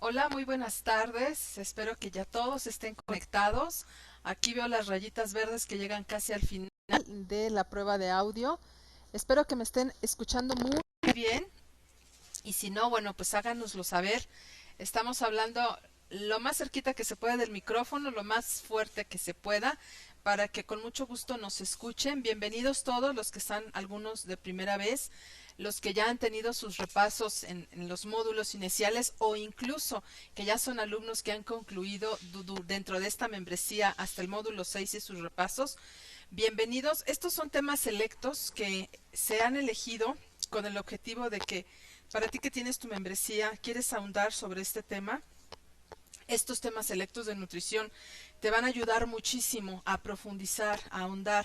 Hola, muy buenas tardes. Espero que ya todos estén conectados. Aquí veo las rayitas verdes que llegan casi al final de la prueba de audio. Espero que me estén escuchando muy bien y si no, bueno, pues háganoslo saber. Estamos hablando lo más cerquita que se pueda del micrófono, lo más fuerte que se pueda, para que con mucho gusto nos escuchen. Bienvenidos todos los que están, algunos de primera vez, los que ya han tenido sus repasos en los módulos iniciales o incluso que ya son alumnos que han concluido dentro de esta membresía hasta el módulo 6 y sus repasos. Bienvenidos. Estos son temas selectos que se han elegido con el objetivo de que para ti que tienes tu membresía, quieres ahondar sobre este tema, estos temas selectos de nutrición te van a ayudar muchísimo a profundizar, a ahondar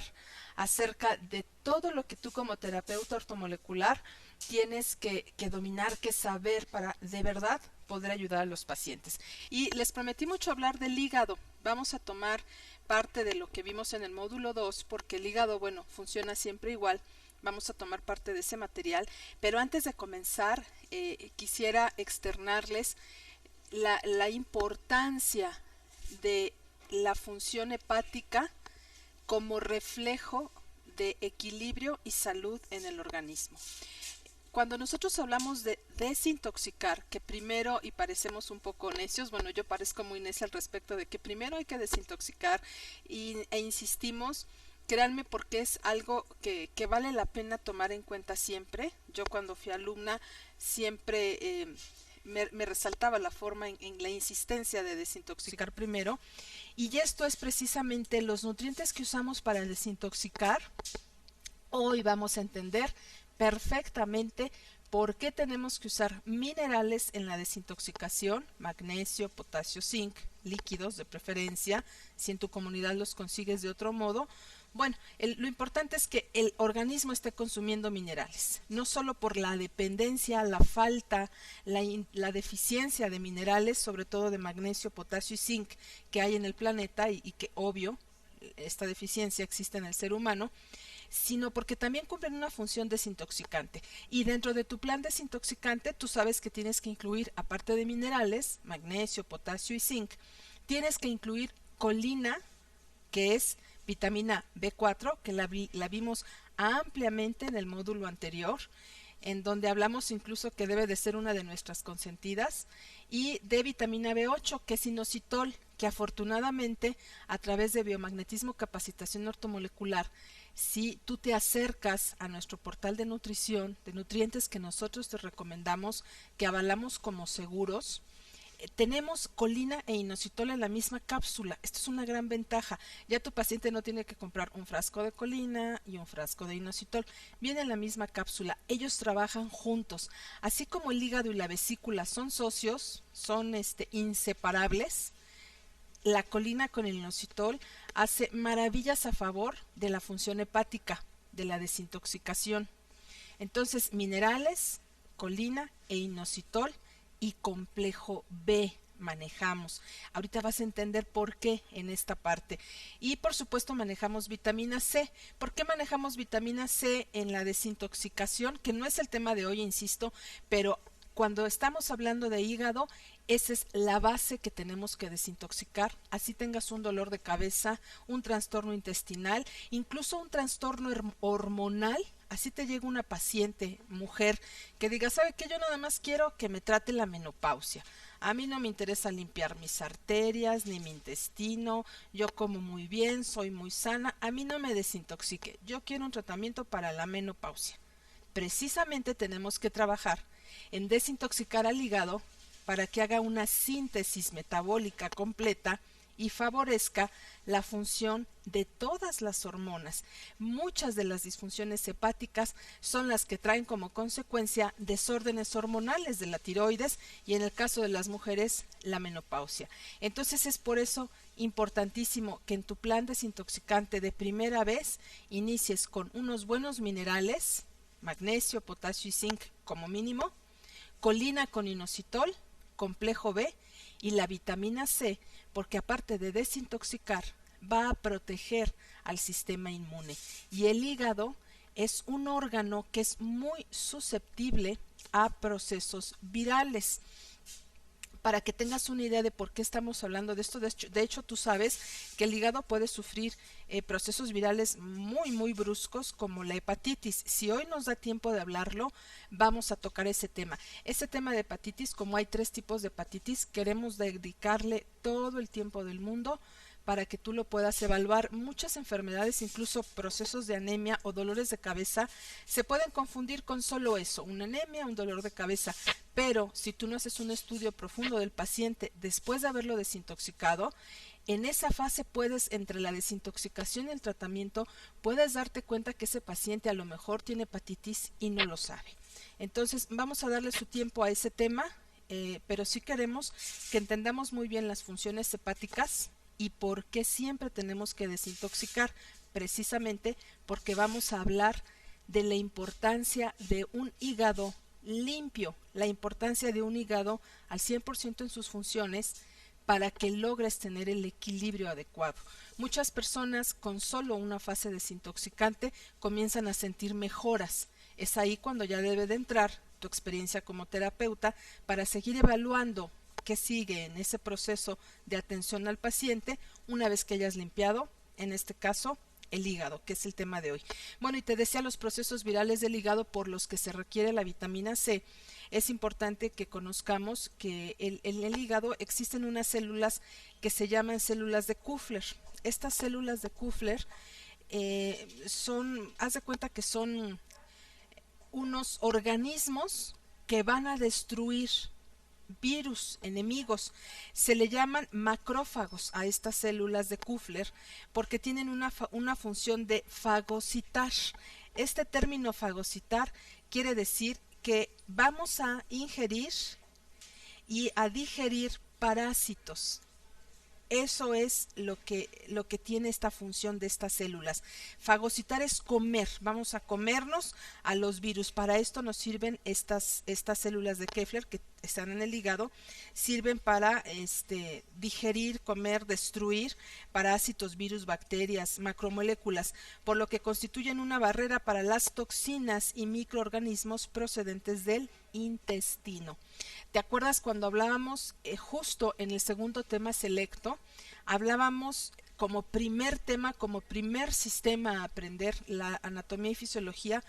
acerca de todo lo que tú como terapeuta ortomolecular tienes que dominar, que saber para de verdad poder ayudar a los pacientes. Y les prometí mucho hablar del hígado. Vamos a tomar parte de lo que vimos en el módulo 2 porque el hígado, bueno, funciona siempre igual. Vamos a tomar parte de ese material, pero antes de comenzar quisiera externarles la importancia de la función hepática como reflejo de equilibrio y salud en el organismo. Cuando nosotros hablamos de desintoxicar, que primero, y parecemos un poco necios, bueno, yo parezco muy necia al respecto de que primero hay que desintoxicar e insistimos, créanme porque es algo que vale la pena tomar en cuenta siempre. Yo cuando fui alumna siempre me resaltaba la forma en la insistencia de desintoxicar primero, y esto es precisamente los nutrientes que usamos para desintoxicar. Hoy vamos a entender perfectamente por qué tenemos que usar minerales en la desintoxicación, magnesio, potasio, zinc, líquidos de preferencia, si en tu comunidad los consigues de otro modo. Bueno, lo importante es que el organismo esté consumiendo minerales, no solo por la dependencia, la falta, la deficiencia de minerales, sobre todo de magnesio, potasio y zinc que hay en el planeta y que obvio esta deficiencia existe en el ser humano, sino porque también cumplen una función desintoxicante. Y dentro de tu plan desintoxicante, tú sabes que tienes que incluir, aparte de minerales, magnesio, potasio y zinc, tienes que incluir colina, que es vitamina B4, que la vimos ampliamente en el módulo anterior, en donde hablamos incluso que debe de ser una de nuestras consentidas, y de vitamina B8, que es inositol, que afortunadamente a través de biomagnetismo capacitación ortomolecular, si tú te acercas a nuestro portal de nutrición, de nutrientes que nosotros te recomendamos, que avalamos como seguros, tenemos colina e inositol en la misma cápsula. Esto es una gran ventaja. Ya tu paciente no tiene que comprar un frasco de colina y un frasco de inositol. Viene en la misma cápsula. Ellos trabajan juntos. Así como el hígado y la vesícula son socios, son inseparables, la colina con el inositol hace maravillas a favor de la función hepática, de la desintoxicación. Entonces, minerales, colina e inositol y complejo B manejamos. Ahorita vas a entender por qué en esta parte. Y por supuesto manejamos vitamina C. ¿Por qué manejamos vitamina C en la desintoxicación? Que no es el tema de hoy, insisto, pero cuando estamos hablando de hígado, esa es la base que tenemos que desintoxicar. Así tengas un dolor de cabeza, un trastorno intestinal, incluso un trastorno hormonal. Así te llega una paciente, mujer, que diga, ¿sabe qué? Yo nada más quiero que me trate la menopausia. A mí no me interesa limpiar mis arterias ni mi intestino, yo como muy bien, soy muy sana, a mí no me desintoxique, yo quiero un tratamiento para la menopausia. Precisamente tenemos que trabajar en desintoxicar al hígado para que haga una síntesis metabólica completa y favorezca la función de todas las hormonas. Muchas de las disfunciones hepáticas son las que traen como consecuencia desórdenes hormonales de la tiroides y en el caso de las mujeres la menopausia. Entonces es por eso importantísimo que en tu plan desintoxicante de primera vez inicies con unos buenos minerales, magnesio, potasio y zinc como mínimo, colina con inositol, complejo B y la vitamina C, porque aparte de desintoxicar, va a proteger al sistema inmune. Y el hígado es un órgano que es muy susceptible a procesos virales. para que tengas una idea de por qué estamos hablando de esto. De hecho, tú sabes que el hígado puede sufrir procesos virales muy bruscos como la hepatitis. Si hoy nos da tiempo de hablarlo, vamos a tocar ese tema. Ese tema de hepatitis, como hay 3 tipos de hepatitis, queremos dedicarle todo el tiempo del mundo para que tú lo puedas evaluar. Muchas enfermedades, incluso procesos de anemia o dolores de cabeza, se pueden confundir con solo eso, una anemia, un dolor de cabeza. Pero si tú no haces un estudio profundo del paciente después de haberlo desintoxicado, en esa fase puedes, entre la desintoxicación y el tratamiento, puedes darte cuenta que ese paciente a lo mejor tiene hepatitis y no lo sabe. Entonces vamos a darle su tiempo a ese tema, pero sí queremos que entendamos muy bien las funciones hepáticas y por qué siempre tenemos que desintoxicar, precisamente porque vamos a hablar de la importancia de un hígado limpio, la importancia de un hígado al 100% en sus funciones para que logres tener el equilibrio adecuado. Muchas personas con solo una fase desintoxicante comienzan a sentir mejoras. Es ahí cuando ya debe de entrar tu experiencia como terapeuta para seguir evaluando qué sigue en ese proceso de atención al paciente una vez que hayas limpiado, en este caso, el hígado, que es el tema de hoy. Bueno, y te decía los procesos virales del hígado por los que se requiere la vitamina C. Es importante que conozcamos que en el hígado existen unas células que se llaman células de Kupffer. Estas células de Kupffer haz de cuenta que son unos organismos que van a destruir virus, enemigos. Se le llaman macrófagos a estas células de Kupffer porque tienen una función de fagocitar. Este término fagocitar quiere decir que vamos a ingerir y a digerir parásitos. Eso es lo que tiene esta función de estas células. Fagocitar es comer, vamos a comernos a los virus. Para esto nos sirven estas células de Kupffer que están en el hígado, sirven para digerir, comer, destruir parásitos, virus, bacterias, macromoléculas, por lo que constituyen una barrera para las toxinas y microorganismos procedentes del intestino. ¿Te acuerdas cuando hablábamos justo en el segundo tema selecto? Hablábamos como primer tema, como primer sistema a aprender la anatomía y fisiología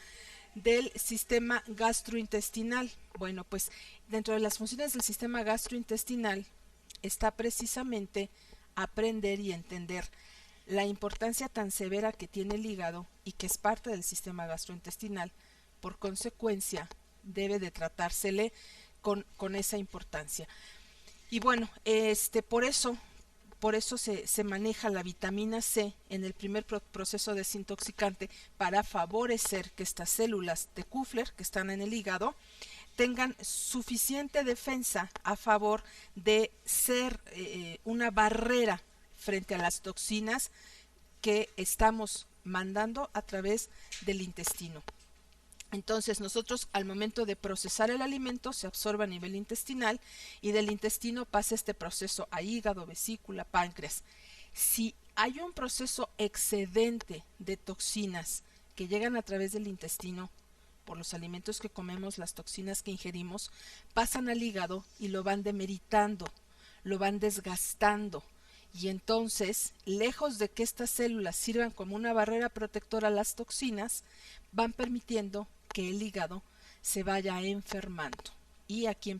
del sistema gastrointestinal. Bueno, pues dentro de las funciones del sistema gastrointestinal está precisamente aprender y entender la importancia tan severa que tiene el hígado y que es parte del sistema gastrointestinal. Por consecuencia, debe de tratársele con esa importancia. Y bueno, por eso se maneja la vitamina C en el primer proceso desintoxicante para favorecer que estas células de Kupffer que están en el hígado tengan suficiente defensa a favor de ser una barrera frente a las toxinas que estamos mandando a través del intestino. Entonces nosotros al momento de procesar el alimento se absorbe a nivel intestinal y del intestino pasa este proceso a hígado, vesícula, páncreas. Si hay un proceso excedente de toxinas que llegan a través del intestino, por los alimentos que comemos, las toxinas que ingerimos, pasan al hígado y lo van demeritando, lo van desgastando. Y entonces, lejos de que estas células sirvan como una barrera protectora a las toxinas, van permitiendo que el hígado se vaya enfermando. Y aquí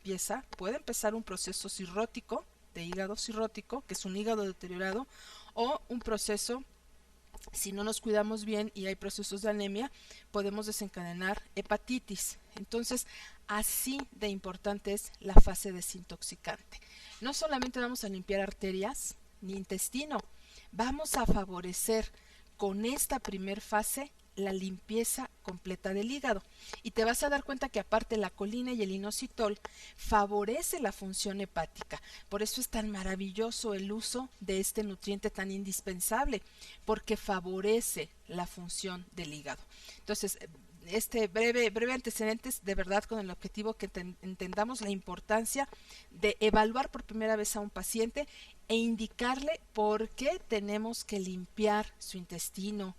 puede empezar un proceso cirrótico, de hígado cirrótico, que es un hígado deteriorado, o un proceso, si no nos cuidamos bien y hay procesos de anemia, podemos desencadenar hepatitis. Entonces, así de importante es la fase desintoxicante. No solamente vamos a limpiar arterias ni intestino, vamos a favorecer con esta primer fase la limpieza completa del hígado. Y te vas a dar cuenta que aparte la colina y el inositol favorece la función hepática. Por eso es tan maravilloso el uso de este nutriente tan indispensable, porque favorece la función del hígado. Entonces, breve antecedentes de verdad con el objetivo que entendamos la importancia de evaluar por primera vez a un paciente e indicarle por qué tenemos que limpiar su intestino,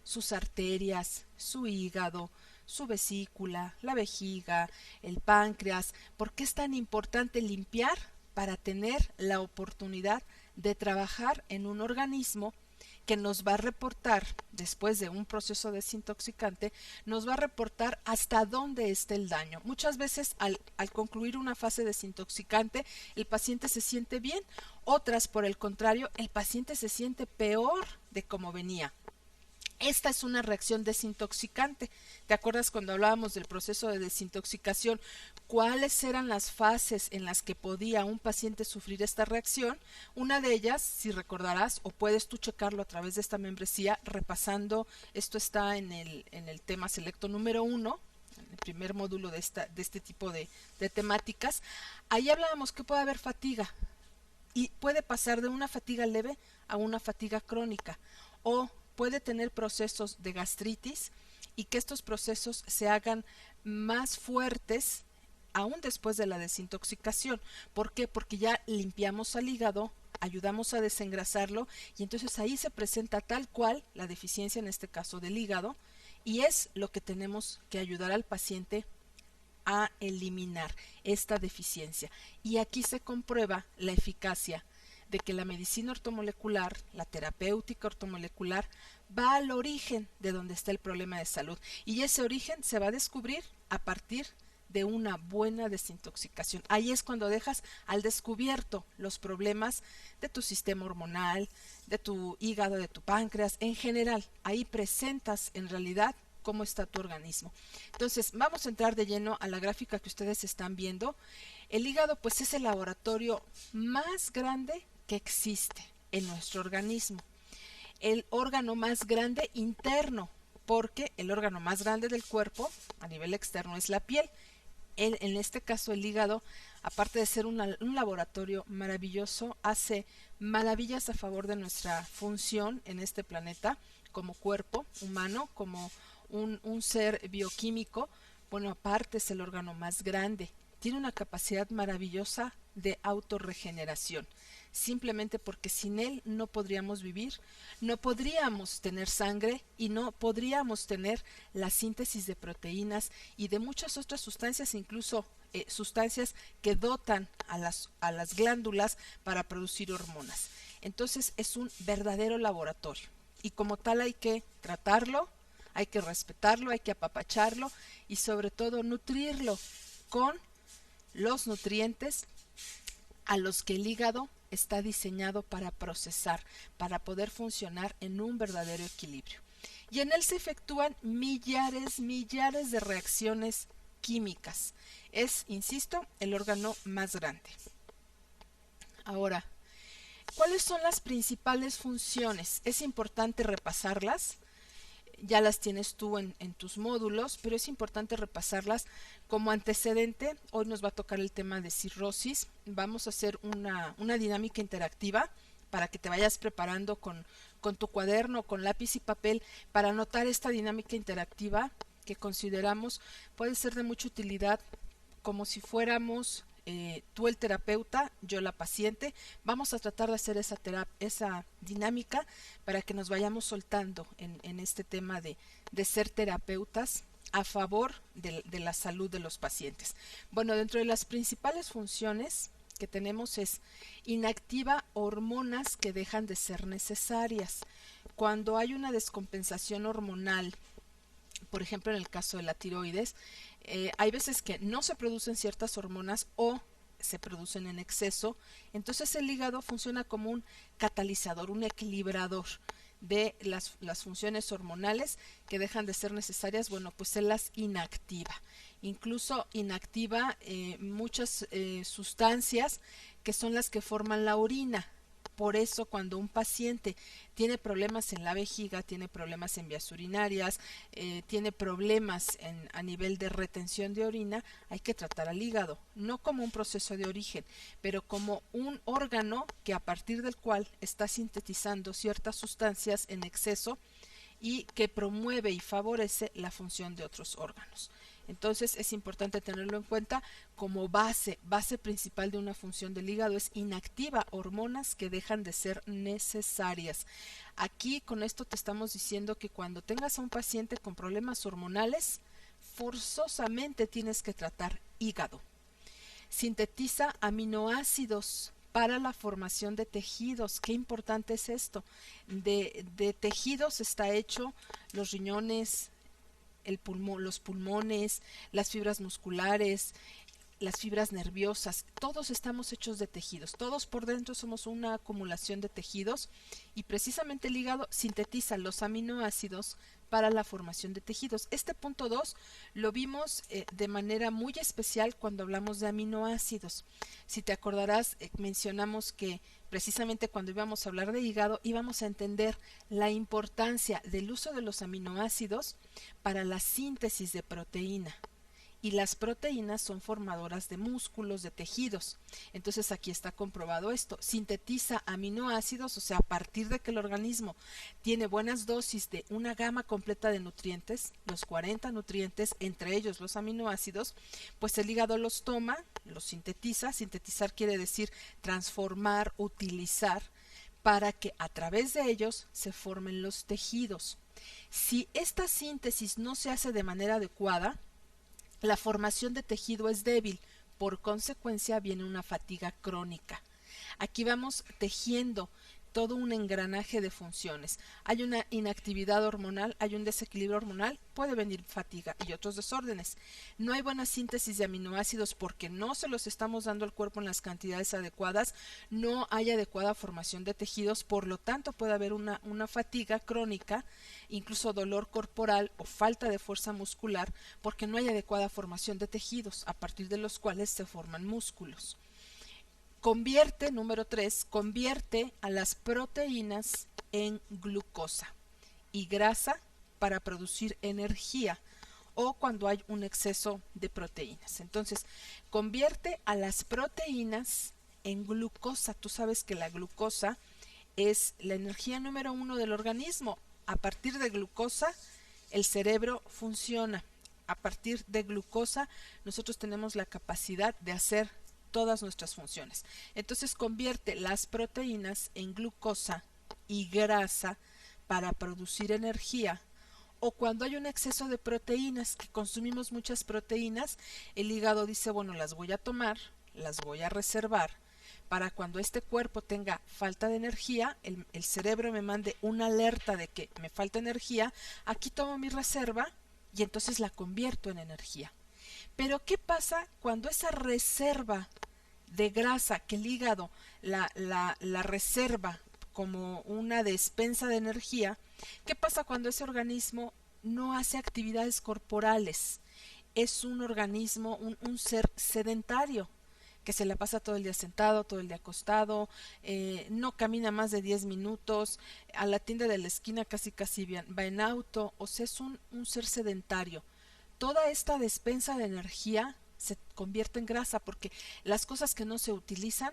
sus arterias, su hígado, su vesícula, la vejiga, el páncreas. ¿Por qué es tan importante limpiar? para tener la oportunidad de trabajar en un organismo que nos va a reportar, después de un proceso desintoxicante, nos va a reportar hasta dónde está el daño. Muchas veces al concluir una fase desintoxicante, el paciente se siente bien, otras, por el contrario, el paciente se siente peor de cómo venía. Esta es una reacción desintoxicante. ¿Te acuerdas cuando hablábamos del proceso de desintoxicación? ¿Cuáles eran las fases en las que podía un paciente sufrir esta reacción? Una de ellas, si recordarás, o puedes tú checarlo a través de esta membresía, repasando, esto está en el tema selecto número 1, en el primer módulo de este tipo de temáticas. Ahí hablábamos que puede haber fatiga y puede pasar de una fatiga leve a una fatiga crónica, o puede tener procesos de gastritis y que estos procesos se hagan más fuertes aún después de la desintoxicación. ¿Por qué? Porque ya limpiamos al hígado, ayudamos a desengrasarlo y entonces ahí se presenta tal cual la deficiencia, en este caso del hígado, y es lo que tenemos que ayudar al paciente a eliminar esta deficiencia. Y aquí se comprueba la eficacia de que la medicina ortomolecular, la terapéutica ortomolecular, va al origen de donde está el problema de salud. Y ese origen se va a descubrir a partir de una buena desintoxicación. Ahí es cuando dejas al descubierto los problemas de tu sistema hormonal, de tu hígado, de tu páncreas, en general. Ahí presentas en realidad cómo está tu organismo. Entonces, vamos a entrar de lleno a la gráfica que ustedes están viendo. El hígado, pues, es el laboratorio más grande que existe en nuestro organismo. El órgano más grande interno, porque el órgano más grande del cuerpo a nivel externo es la piel. En este caso, el hígado, aparte de ser un laboratorio maravilloso, hace maravillas a favor de nuestra función en este planeta como cuerpo humano, como un ser bioquímico. Bueno, aparte es el órgano más grande, tiene una capacidad maravillosa de autorregeneración, simplemente porque sin él no podríamos vivir, no podríamos tener sangre y no podríamos tener la síntesis de proteínas y de muchas otras sustancias, incluso sustancias que dotan a las glándulas para producir hormonas. Entonces es un verdadero laboratorio y como tal hay que tratarlo, hay que respetarlo, hay que apapacharlo y sobre todo nutrirlo con los nutrientes a los que el hígado está diseñado para procesar, para poder funcionar en un verdadero equilibrio. Y en él se efectúan millares de reacciones químicas. Es, insisto, el órgano más grande. Ahora, ¿cuáles son las principales funciones? Es importante repasarlas. Ya las tienes tú en tus módulos, pero es importante repasarlas como antecedente. Hoy nos va a tocar el tema de cirrosis. Vamos a hacer una dinámica interactiva para que te vayas preparando con tu cuaderno, con lápiz y papel, para anotar esta dinámica interactiva que consideramos puede ser de mucha utilidad, como si fuéramos tú el terapeuta, yo la paciente. Vamos a tratar de hacer esa dinámica para que nos vayamos soltando en este tema de ser terapeutas a favor de la salud de los pacientes. Bueno, dentro de las principales funciones que tenemos es inactiva hormonas que dejan de ser necesarias. Cuando hay una descompensación hormonal, por ejemplo en el caso de la tiroides, hay veces que no se producen ciertas hormonas o se producen en exceso, entonces el hígado funciona como un catalizador, un equilibrador de las funciones hormonales que dejan de ser necesarias. Bueno, pues se las inactiva, incluso inactiva muchas sustancias que son las que forman la orina. Por eso cuando un paciente tiene problemas en la vejiga, tiene problemas en vías urinarias, tiene problemas a nivel de retención de orina, hay que tratar al hígado, no como un proceso de origen, pero como un órgano que a partir del cual está sintetizando ciertas sustancias en exceso y que promueve y favorece la función de otros órganos. Entonces es importante tenerlo en cuenta como base principal de una función del hígado. Es inactiva hormonas que dejan de ser necesarias. Aquí con esto te estamos diciendo que cuando tengas a un paciente con problemas hormonales, forzosamente tienes que tratar hígado. Sintetiza aminoácidos para la formación de tejidos. Qué importante es esto. De tejidos está hecho los riñones, los pulmones, las fibras musculares, las fibras nerviosas, todos estamos hechos de tejidos, todos por dentro somos una acumulación de tejidos y precisamente el hígado sintetiza los aminoácidos para la formación de tejidos. Este punto 2 lo vimos de manera muy especial cuando hablamos de aminoácidos. Si te acordarás, mencionamos que precisamente cuando íbamos a hablar de hígado íbamos a entender la importancia del uso de los aminoácidos para la síntesis de proteína. Y las proteínas son formadoras de músculos, de tejidos. Entonces aquí está comprobado esto. Sintetiza aminoácidos, o sea, a partir de que el organismo tiene buenas dosis de una gama completa de nutrientes, los 40 nutrientes, entre ellos los aminoácidos, pues el hígado los toma, los sintetiza. Sintetizar quiere decir transformar, utilizar, para que a través de ellos se formen los tejidos. Si esta síntesis no se hace de manera adecuada, la formación de tejido es débil, por consecuencia viene una fatiga crónica. Aquí vamos tejiendo todo un engranaje de funciones. Hay una inactividad hormonal, hay un desequilibrio hormonal, puede venir fatiga y otros desórdenes. No hay buena síntesis de aminoácidos porque no se los estamos dando al cuerpo en las cantidades adecuadas, no hay adecuada formación de tejidos, por lo tanto puede haber una fatiga crónica, incluso dolor corporal o falta de fuerza muscular porque no hay adecuada formación de tejidos a partir de los cuales se forman músculos. Número 3, convierte a las proteínas en glucosa y grasa para producir energía o cuando hay un exceso de proteínas. Entonces, convierte a las proteínas en glucosa. Tú sabes que la glucosa es la energía número 1 del organismo. A partir de glucosa, el cerebro funciona. A partir de glucosa, nosotros tenemos la capacidad de hacer todas nuestras funciones. Entonces convierte las proteínas en glucosa y grasa para producir energía. O cuando hay un exceso de proteínas, que consumimos muchas proteínas, el hígado dice, bueno, las voy a tomar, las voy a reservar, para cuando este cuerpo tenga falta de energía, el cerebro me mande una alerta de que me falta energía, aquí tomo mi reserva y entonces la convierto en energía. Pero ¿qué pasa cuando esa reserva de grasa que el hígado la reserva como una despensa de energía? ¿Qué pasa cuando ese organismo no hace actividades corporales? Es un organismo, un ser sedentario, que se la pasa todo el día sentado, todo el día acostado, no camina más de 10 minutos, a la tienda de la esquina casi va en auto, o sea, es un ser sedentario. Toda esta despensa de energía se convierte en grasa porque las cosas que no se utilizan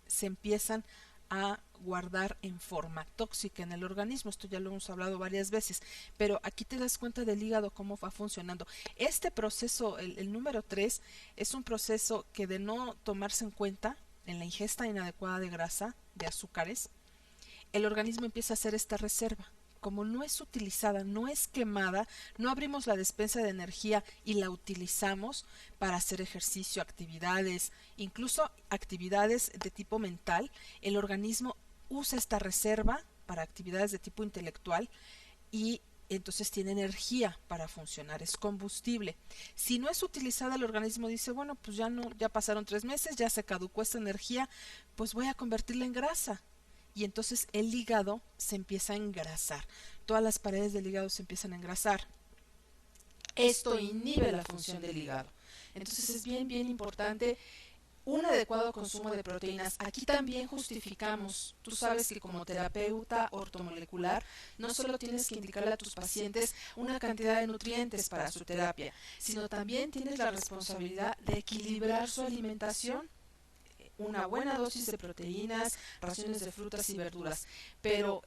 se empiezan a guardar en forma tóxica en el organismo. Esto ya lo hemos hablado varias veces, pero aquí te das cuenta del hígado cómo va funcionando. Este proceso, el número 3, es un proceso que de no tomarse en cuenta en la ingesta inadecuada de grasa, de azúcares, el organismo empieza a hacer esta reserva. Como no es utilizada, no es quemada, no abrimos la despensa de energía y la utilizamos para hacer ejercicio, actividades, incluso actividades de tipo mental, el organismo usa esta reserva para actividades de tipo intelectual y entonces tiene energía para funcionar, es combustible. Si no es utilizada, el organismo dice, bueno, pues ya no, ya pasaron 3 meses, ya se caducó esta energía, pues voy a convertirla en grasa. Y entonces el hígado se empieza a engrasar. Todas las paredes del hígado se empiezan a engrasar. Esto inhibe la función del hígado. Entonces es bien importante un adecuado consumo de proteínas. Aquí también justificamos, tú sabes que como terapeuta ortomolecular no solo tienes que indicarle a tus pacientes una cantidad de nutrientes para su terapia, sino también tienes la responsabilidad de equilibrar su alimentación, una buena dosis de proteínas, raciones de frutas y verduras, pero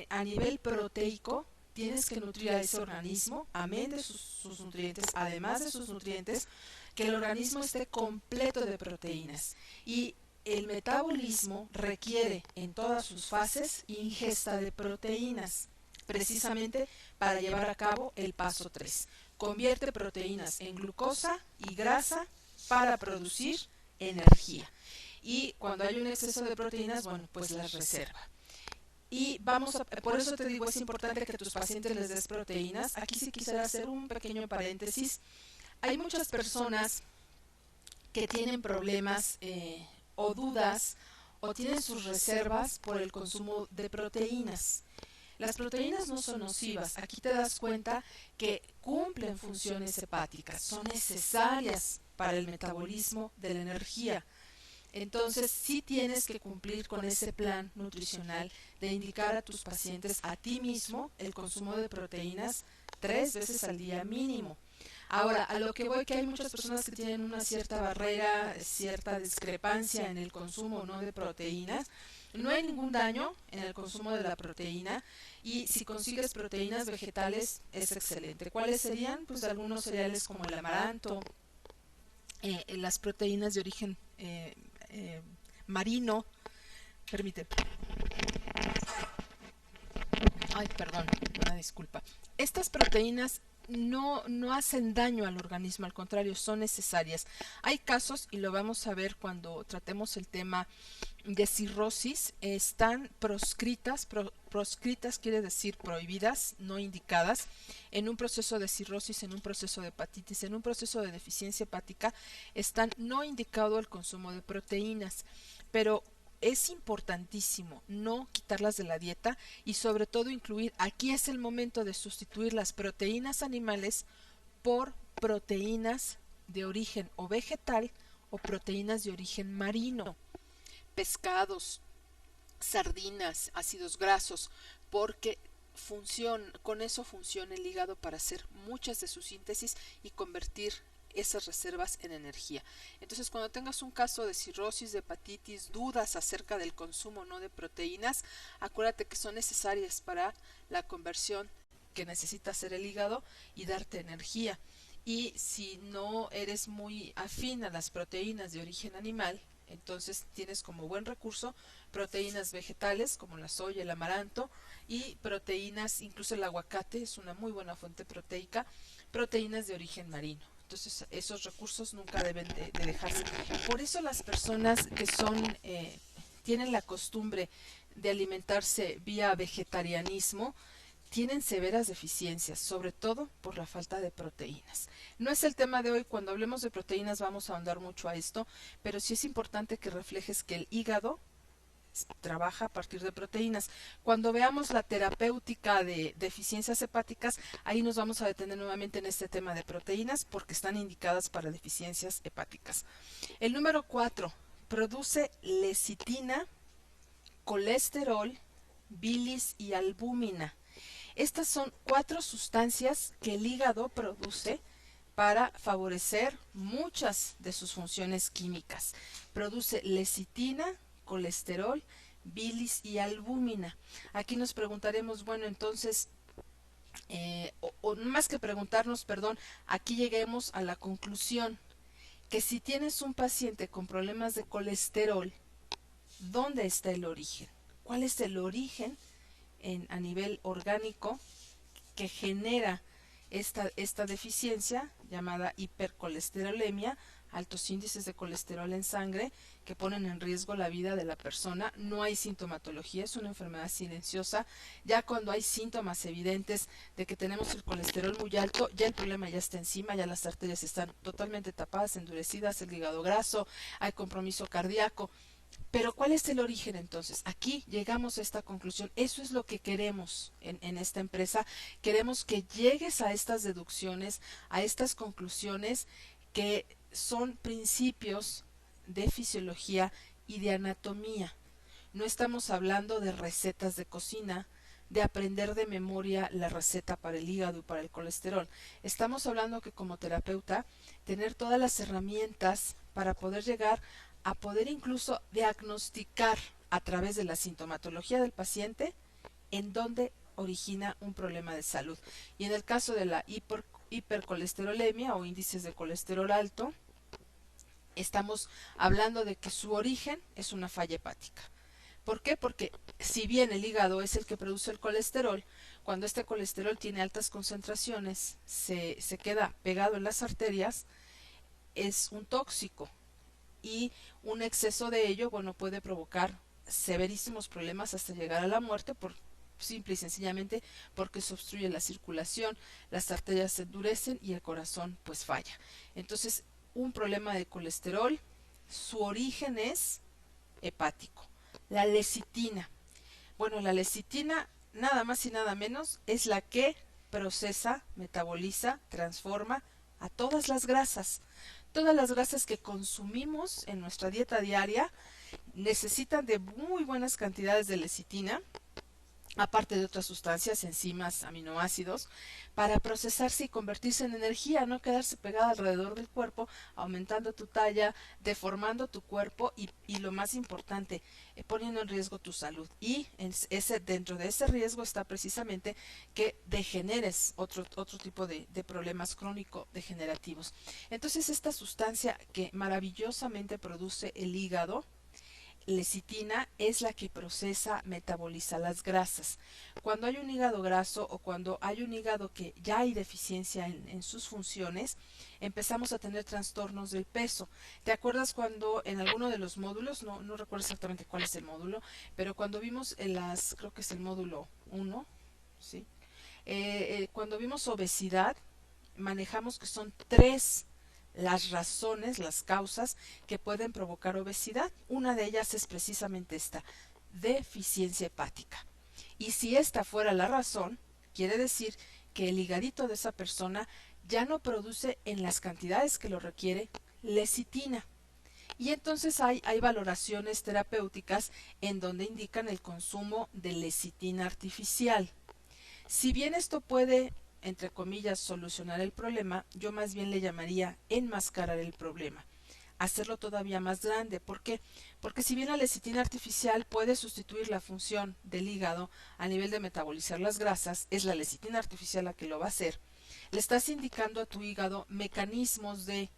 a nivel proteico tienes que nutrir a ese organismo, amén de sus nutrientes, además de sus nutrientes, que el organismo esté completo de proteínas. Y el metabolismo requiere en todas sus fases ingesta de proteínas, precisamente para llevar a cabo el paso 3. Convierte proteínas en glucosa y grasa para producir energía. Y cuando hay un exceso de proteínas, bueno, pues las reserva. Y por eso te digo, es importante que a tus pacientes les des proteínas. Aquí sí quisiera hacer un pequeño paréntesis. Hay muchas personas que tienen problemas o dudas o tienen sus reservas por el consumo de proteínas. Las proteínas no son nocivas. Aquí te das cuenta que cumplen funciones hepáticas, son necesarias para el metabolismo de la energía. Entonces, sí tienes que cumplir con ese plan nutricional de indicar a tus pacientes, a ti mismo, el consumo de proteínas 3 veces al día mínimo. Ahora, a lo que voy, que hay muchas personas que tienen una cierta barrera, cierta discrepancia en el consumo no de proteínas. No hay ningún daño en el consumo de la proteína, y si consigues proteínas vegetales es excelente. ¿Cuáles serían? Pues algunos cereales como el amaranto, las proteínas de origen marino. Permíteme. Ay, perdón, una disculpa. Estas proteínas no hacen daño al organismo, al contrario, son necesarias. Hay casos, y lo vamos a ver cuando tratemos el tema de cirrosis, están proscritas, proscritas quiere decir prohibidas, no indicadas, en un proceso de cirrosis, en un proceso de hepatitis, en un proceso de deficiencia hepática, están no indicado el consumo de proteínas, pero es importantísimo no quitarlas de la dieta y sobre todo incluir, aquí es el momento de sustituir las proteínas animales por proteínas de origen o vegetal o proteínas de origen marino, pescados, sardinas, ácidos grasos, porque con eso funciona el hígado para hacer muchas de sus síntesis y convertir esas reservas en energía. Entonces, cuando tengas un caso de cirrosis, de hepatitis, dudas acerca del consumo no de proteínas, acuérdate que son necesarias para la conversión que necesita hacer el hígado y darte energía. Y si no eres muy afín a las proteínas de origen animal, entonces tienes como buen recurso proteínas vegetales como la soya, el amaranto, y proteínas, incluso el aguacate es una muy buena fuente proteica, proteínas de origen marino. Entonces esos recursos nunca deben de dejarse. Por eso las personas que tienen la costumbre de alimentarse vía vegetarianismo tienen severas deficiencias, sobre todo por la falta de proteínas. No es el tema de hoy, cuando hablemos de proteínas vamos a ahondar mucho a esto, pero sí es importante que reflejes que el hígado trabaja a partir de proteínas. Cuando veamos la terapéutica de deficiencias hepáticas, ahí nos vamos a detener nuevamente en este tema de proteínas porque están indicadas para deficiencias hepáticas. El número 4, produce lecitina, colesterol, bilis y albúmina. Estas son 4 sustancias que el hígado produce para favorecer muchas de sus funciones químicas. Produce lecitina, colesterol, bilis y albúmina. Aquí nos preguntaremos, bueno, entonces, o más que preguntarnos, perdón, aquí lleguemos a la conclusión que si tienes un paciente con problemas de colesterol, ¿dónde está el origen? ¿Cuál es el origen a nivel orgánico que genera esta deficiencia llamada hipercolesterolemia, altos índices de colesterol en sangre que ponen en riesgo la vida de la persona? No hay sintomatología, es una enfermedad silenciosa. Ya cuando hay síntomas evidentes de que tenemos el colesterol muy alto, ya el problema ya está encima, ya las arterias están totalmente tapadas, endurecidas, el hígado graso, hay compromiso cardíaco. Pero ¿cuál es el origen entonces? Aquí llegamos a esta conclusión. Eso es lo que queremos en esta empresa. Queremos que llegues a estas deducciones, a estas conclusiones que son principios de fisiología y de anatomía. No estamos hablando de recetas de cocina, de aprender de memoria la receta para el hígado y para el colesterol. Estamos hablando que como terapeuta, tener todas las herramientas para poder llegar a poder incluso diagnosticar a través de la sintomatología del paciente en dónde origina un problema de salud. Y en el caso de la hipercolesterolemia o índices de colesterol alto, estamos hablando de que su origen es una falla hepática. ¿Por qué? Porque si bien el hígado es el que produce el colesterol, cuando este colesterol tiene altas concentraciones, se queda pegado en las arterias, es un tóxico. y un exceso de ello, bueno, puede provocar severísimos problemas hasta llegar a la muerte por simple y sencillamente porque se obstruye la circulación, las arterias se endurecen y el corazón pues falla. Entonces, un problema de colesterol, su origen es hepático. La lecitina. Bueno, la lecitina nada más y nada menos es la que procesa, metaboliza, transforma a todas las grasas. Todas las grasas que consumimos en nuestra dieta diaria necesitan de muy buenas cantidades de lecitina, aparte de otras sustancias, enzimas, aminoácidos, para procesarse y convertirse en energía, no quedarse pegada alrededor del cuerpo, aumentando tu talla, deformando tu cuerpo y lo más importante, poniendo en riesgo tu salud. Y dentro de ese riesgo está precisamente que degeneres otro tipo de problemas crónico-degenerativos. Entonces, esta sustancia que maravillosamente produce el hígado, lecitina, es la que procesa, metaboliza las grasas. Cuando hay un hígado graso o cuando hay un hígado que ya hay deficiencia en sus funciones, empezamos a tener trastornos del peso. ¿Te acuerdas cuando en alguno de los módulos, no recuerdo exactamente cuál es el módulo, pero cuando vimos creo que es el módulo 1, ¿sí? Cuando vimos obesidad, manejamos que son tres las razones, las causas que pueden provocar obesidad. Una de ellas es precisamente esta, deficiencia hepática. Y si esta fuera la razón, quiere decir que el higadito de esa persona ya no produce en las cantidades que lo requiere lecitina. Y entonces hay valoraciones terapéuticas en donde indican el consumo de lecitina artificial. Si bien esto puede, entre comillas, solucionar el problema, yo más bien le llamaría enmascarar el problema, hacerlo todavía más grande. ¿Por qué? Porque si bien la lecitina artificial puede sustituir la función del hígado a nivel de metabolizar las grasas, es la lecitina artificial la que lo va a hacer, le estás indicando a tu hígado mecanismos de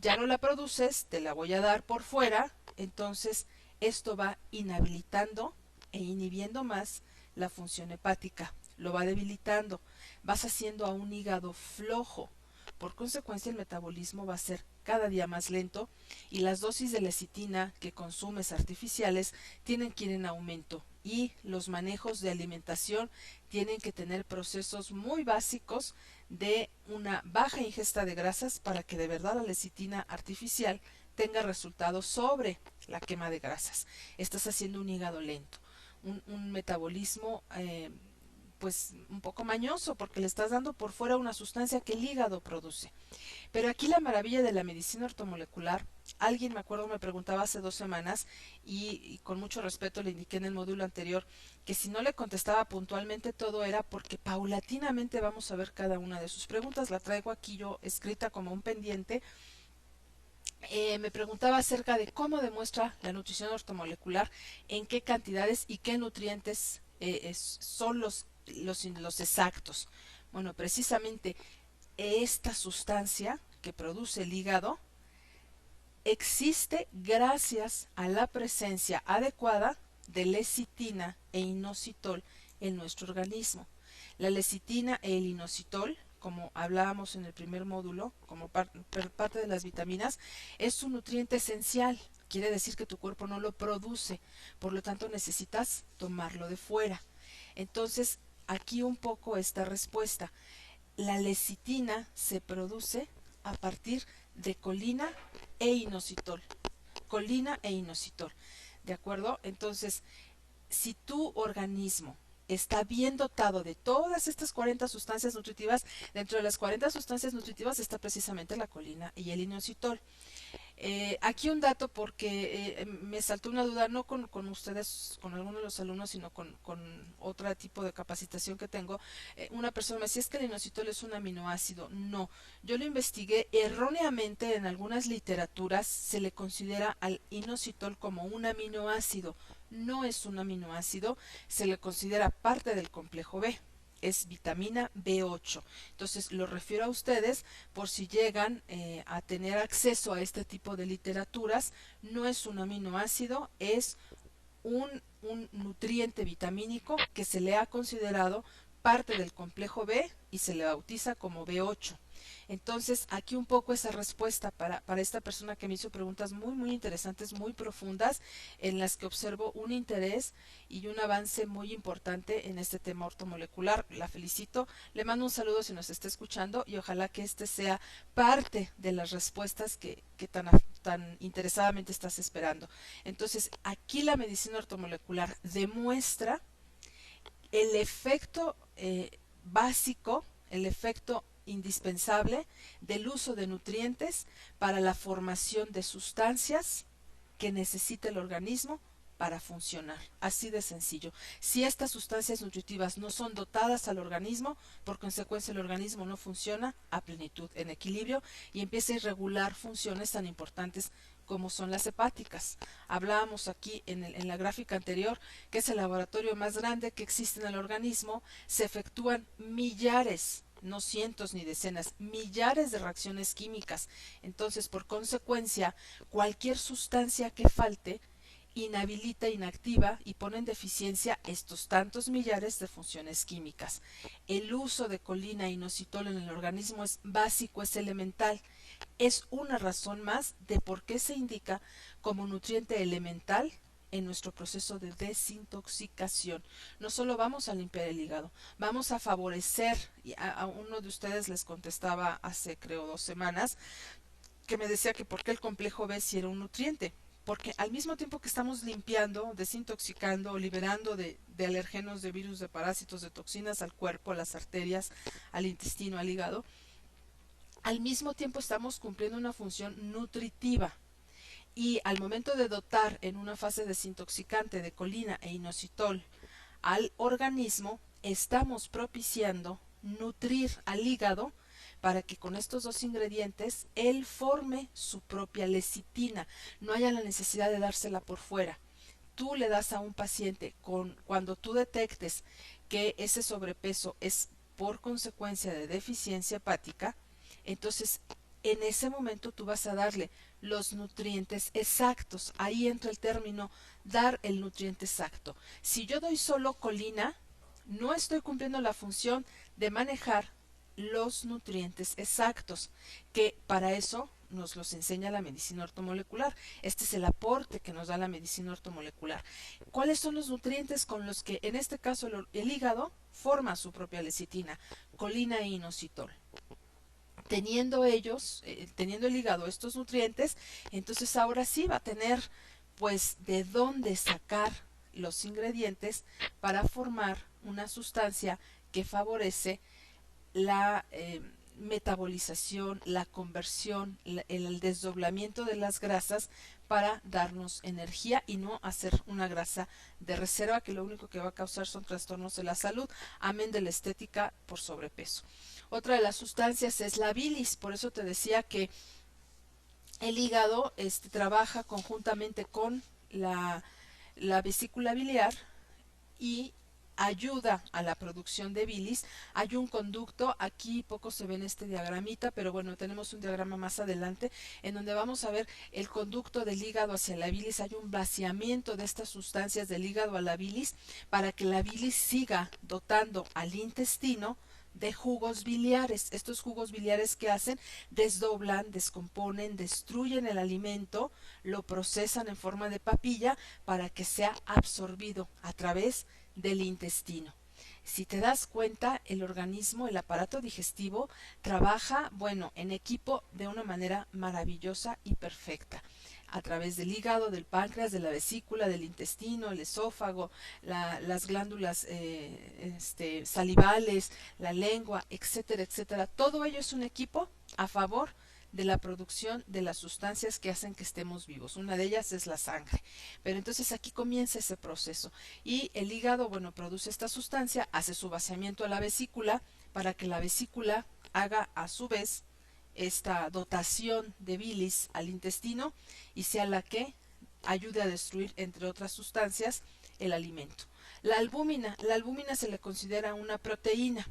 ya no la produces, te la voy a dar por fuera, entonces esto va inhabilitando e inhibiendo más la función hepática, lo va debilitando, vas haciendo a un hígado flojo. Por consecuencia, el metabolismo va a ser cada día más lento y las dosis de lecitina que consumes artificiales tienen que ir en aumento y los manejos de alimentación tienen que tener procesos muy básicos de una baja ingesta de grasas para que de verdad la lecitina artificial tenga resultados sobre la quema de grasas. Estás haciendo un hígado lento, un metabolismo pues un poco mañoso porque le estás dando por fuera una sustancia que el hígado produce. Pero aquí la maravilla de la medicina ortomolecular, alguien me acuerdo me preguntaba hace 2 semanas y con mucho respeto le indiqué en el módulo anterior que si no le contestaba puntualmente todo era porque paulatinamente vamos a ver cada una de sus preguntas, la traigo aquí yo escrita como un pendiente. Me preguntaba acerca de cómo demuestra la nutrición ortomolecular, en qué cantidades y qué nutrientes son los exactos. Bueno, precisamente esta sustancia que produce el hígado existe gracias a la presencia adecuada de lecitina e inositol en nuestro organismo. La lecitina e el inositol, como hablábamos en el primer módulo, como parte de las vitaminas, es un nutriente esencial. Quiere decir que tu cuerpo no lo produce, por lo tanto necesitas tomarlo de fuera. Entonces, aquí un poco esta respuesta. La lecitina se produce a partir de colina e inositol. Colina e inositol. ¿De acuerdo? Entonces, si tu organismo está bien dotado de todas estas 40 sustancias nutritivas, dentro de las 40 sustancias nutritivas está precisamente la colina y el inositol. Aquí un dato porque me saltó una duda, no con ustedes, con alguno de los alumnos, sino con otro tipo de capacitación que tengo. Una persona me decía, es que el inositol es un aminoácido. No, yo lo investigué erróneamente en algunas literaturas, se le considera al inositol como un aminoácido. No es un aminoácido, se le considera parte del complejo B, es vitamina B8. Entonces lo refiero a ustedes por si llegan a tener acceso a este tipo de literaturas. No es un aminoácido, es un nutriente vitamínico que se le ha considerado parte del complejo B y se le bautiza como B8. Entonces, aquí un poco esa respuesta para esta persona que me hizo preguntas muy interesantes, muy profundas, en las que observo un interés y un avance muy importante en este tema ortomolecular. La felicito, le mando un saludo si nos está escuchando y ojalá que este sea parte de las respuestas que tan interesadamente estás esperando. Entonces, aquí la medicina ortomolecular demuestra el efecto básico, el efecto indispensable del uso de nutrientes para la formación de sustancias que necesita el organismo para funcionar. Así de sencillo. Si estas sustancias nutritivas no son dotadas al organismo, por consecuencia el organismo no funciona a plenitud, en equilibrio, y empieza a irregular funciones tan importantes como son las hepáticas. Hablábamos aquí en la gráfica anterior que es el laboratorio más grande que existe en el organismo. Se efectúan millares, no cientos ni decenas, millares de reacciones químicas. Entonces, por consecuencia, cualquier sustancia que falte inhabilita, inactiva y pone en deficiencia estos tantos millares de funciones químicas. El uso de colina e inositol en el organismo es básico, es elemental. Es una razón más de por qué se indica como nutriente elemental en nuestro proceso de desintoxicación. No solo vamos a limpiar el hígado, vamos a favorecer, y a uno de ustedes les contestaba hace creo 2 semanas, que me decía que por qué el complejo B si era un nutriente. Porque al mismo tiempo que estamos limpiando, desintoxicando, liberando de alergenos, de virus, de parásitos, de toxinas al cuerpo, a las arterias, al intestino, al hígado, al mismo tiempo estamos cumpliendo una función nutritiva. Y al momento de dotar en una fase desintoxicante de colina e inositol al organismo, estamos propiciando nutrir al hígado para que con estos dos ingredientes él forme su propia lecitina, no haya la necesidad de dársela por fuera. Tú le das a un paciente cuando tú detectes que ese sobrepeso es por consecuencia de deficiencia hepática, entonces en ese momento tú vas a darle los nutrientes exactos. Ahí entra el término dar el nutriente exacto. Si yo doy solo colina, no estoy cumpliendo la función de manejar los nutrientes exactos, que para eso nos los enseña la medicina ortomolecular. Este es el aporte que nos da la medicina ortomolecular. ¿Cuáles son los nutrientes con los que en este caso el hígado forma su propia lecitina? Colina e inositol. Teniendo el hígado estos nutrientes, entonces ahora sí va a tener pues de dónde sacar los ingredientes para formar una sustancia que favorece la metabolización, la conversión, el desdoblamiento de las grasas para darnos energía y no hacer una grasa de reserva que lo único que va a causar son trastornos de la salud, amén de la estética por sobrepeso. Otra de las sustancias es la bilis, por eso te decía que el hígado trabaja conjuntamente con la vesícula biliar y ayuda a la producción de bilis. Hay un conducto, aquí poco se ve en este diagramita, pero bueno, tenemos un diagrama más adelante en donde vamos a ver el conducto del hígado hacia la bilis. Hay un vaciamiento de estas sustancias del hígado a la bilis para que la bilis siga dotando al intestino de jugos biliares. Estos jugos biliares que hacen, desdoblan, descomponen, destruyen el alimento, lo procesan en forma de papilla para que sea absorbido a través del intestino. Si te das cuenta, el organismo, el aparato digestivo, trabaja, bueno, en equipo de una manera maravillosa y perfecta. A través del hígado, del páncreas, de la vesícula, del intestino, el esófago, las glándulas salivales, la lengua, etcétera, etcétera. Todo ello es un equipo a favor de la producción de las sustancias que hacen que estemos vivos. Una de ellas es la sangre. Pero entonces aquí comienza ese proceso. Y el hígado, bueno, produce esta sustancia, hace su vaciamiento a la vesícula para que la vesícula haga a su vez esta dotación de bilis al intestino y sea la que ayude a destruir, entre otras sustancias, el alimento. La albúmina se le considera una proteína.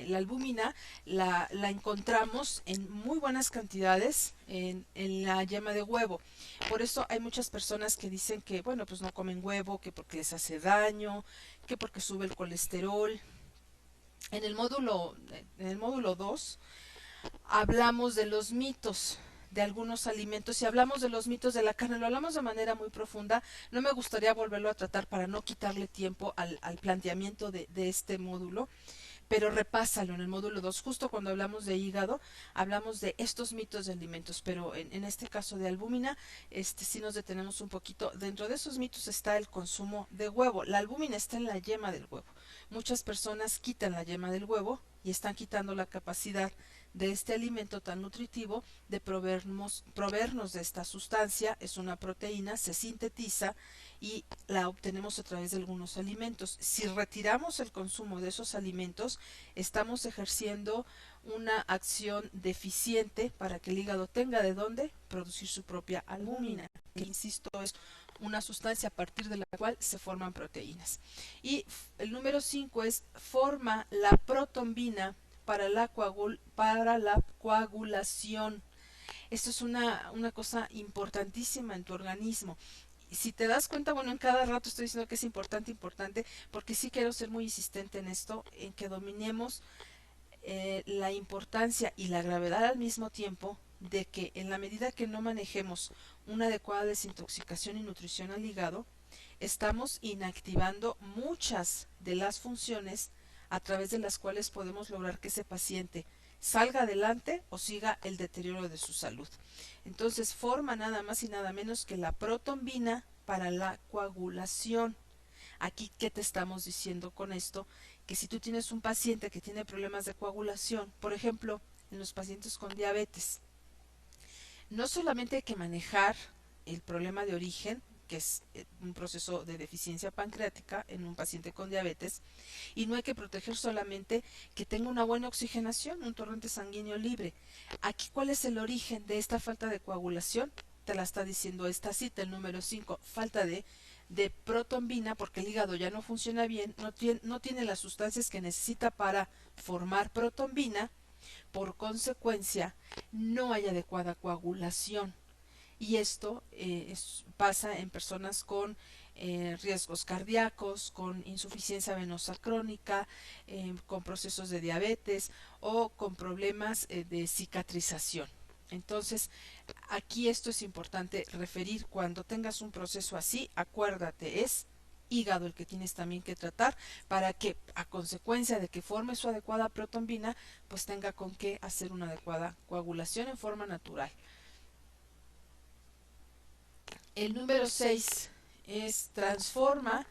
La albúmina la encontramos en muy buenas cantidades en la yema de huevo. Por eso hay muchas personas que dicen que, bueno, pues no comen huevo, que porque les hace daño, que porque sube el colesterol. En el módulo 2 hablamos de los mitos de algunos alimentos y hablamos de los mitos de la carne, lo hablamos de manera muy profunda. No me gustaría volverlo a tratar para no quitarle tiempo al planteamiento de este módulo, pero repásalo en el módulo 2 justo cuando hablamos de hígado, hablamos de estos mitos de alimentos, pero en este caso de albúmina, sí nos detenemos un poquito. Dentro de esos mitos está el consumo de huevo. La albúmina está en la yema del huevo. Muchas personas quitan la yema del huevo y están quitando la capacidad de este alimento tan nutritivo de proveernos de esta sustancia. Es una proteína, se sintetiza y la obtenemos a través de algunos alimentos. Si retiramos el consumo de esos alimentos, estamos ejerciendo una acción deficiente para que el hígado tenga de dónde producir su propia albúmina, que insisto es una sustancia a partir de la cual se forman proteínas. Y el número 5 es forma la protombina para la coagulación. Esto es una cosa importantísima en tu organismo. Si te das cuenta, bueno, en cada rato estoy diciendo que es importante, porque sí quiero ser muy insistente en esto, en que dominemos la importancia y la gravedad al mismo tiempo de que en la medida que no manejemos una adecuada desintoxicación y nutrición al hígado, estamos inactivando muchas de las funciones a través de las cuales podemos lograr que ese paciente salga adelante o siga el deterioro de su salud. Entonces forma nada más y nada menos que la protombina para la coagulación. Aquí, ¿qué te estamos diciendo con esto? Que si tú tienes un paciente que tiene problemas de coagulación, por ejemplo, en los pacientes con diabetes, no solamente hay que manejar el problema de origen, que es un proceso de deficiencia pancreática en un paciente con diabetes, y no hay que proteger solamente que tenga una buena oxigenación, un torrente sanguíneo libre. Aquí, ¿cuál es el origen de esta falta de coagulación? Te la está diciendo esta cita, el número 5, falta de protombina, porque el hígado ya no funciona bien, no tiene las sustancias que necesita para formar protombina, por consecuencia no hay adecuada coagulación. Y esto pasa en personas con riesgos cardíacos, con insuficiencia venosa crónica, con procesos de diabetes o con problemas de cicatrización. Entonces, aquí esto es importante referir cuando tengas un proceso así, acuérdate, es hígado el que tienes también que tratar para que a consecuencia de que forme su adecuada protombina, pues tenga con qué hacer una adecuada coagulación en forma natural. El número 6 es transforma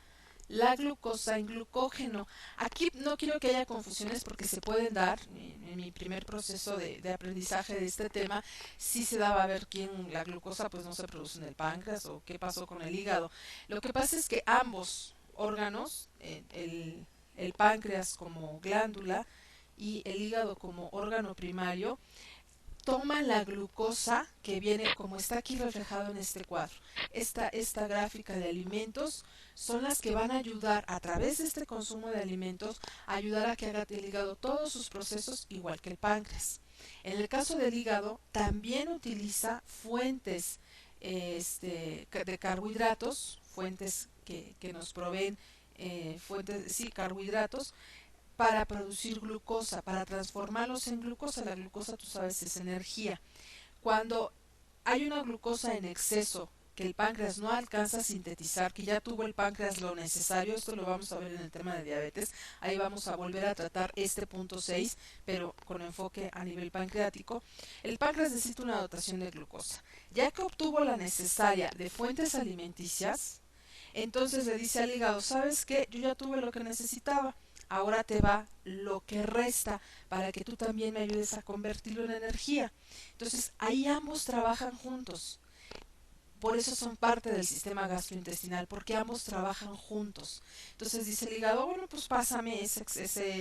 la glucosa en glucógeno. Aquí no quiero que haya confusiones porque se pueden dar. En mi primer proceso de aprendizaje de este tema, sí se daba a ver quién la glucosa pues no se produce en el páncreas o qué pasó con el hígado. Lo que pasa es que ambos órganos, el páncreas como glándula y el hígado como órgano primario, toma la glucosa que viene como está aquí reflejado en este cuadro. Esta gráfica de alimentos son las que van a ayudar a través de este consumo de alimentos a ayudar a que haga el hígado todos sus procesos igual que el páncreas. En el caso del hígado también utiliza fuentes de carbohidratos, fuentes que nos proveen fuentes, sí, carbohidratos para producir glucosa, para transformarlos en glucosa. La glucosa, tú sabes, es energía. Cuando hay una glucosa en exceso que el páncreas no alcanza a sintetizar, que ya tuvo el páncreas lo necesario, esto lo vamos a ver en el tema de diabetes, ahí vamos a volver a tratar este punto 6, pero con enfoque a nivel pancreático. El páncreas necesita una dotación de glucosa. Ya que obtuvo la necesaria de fuentes alimenticias, entonces le dice al hígado, ¿sabes qué? Yo ya tuve lo que necesitaba, ahora te va lo que resta para que tú también me ayudes a convertirlo en energía. Entonces ahí ambos trabajan juntos. Por eso son parte del sistema gastrointestinal, porque ambos trabajan juntos. Entonces dice el hígado, bueno, pues pásame ese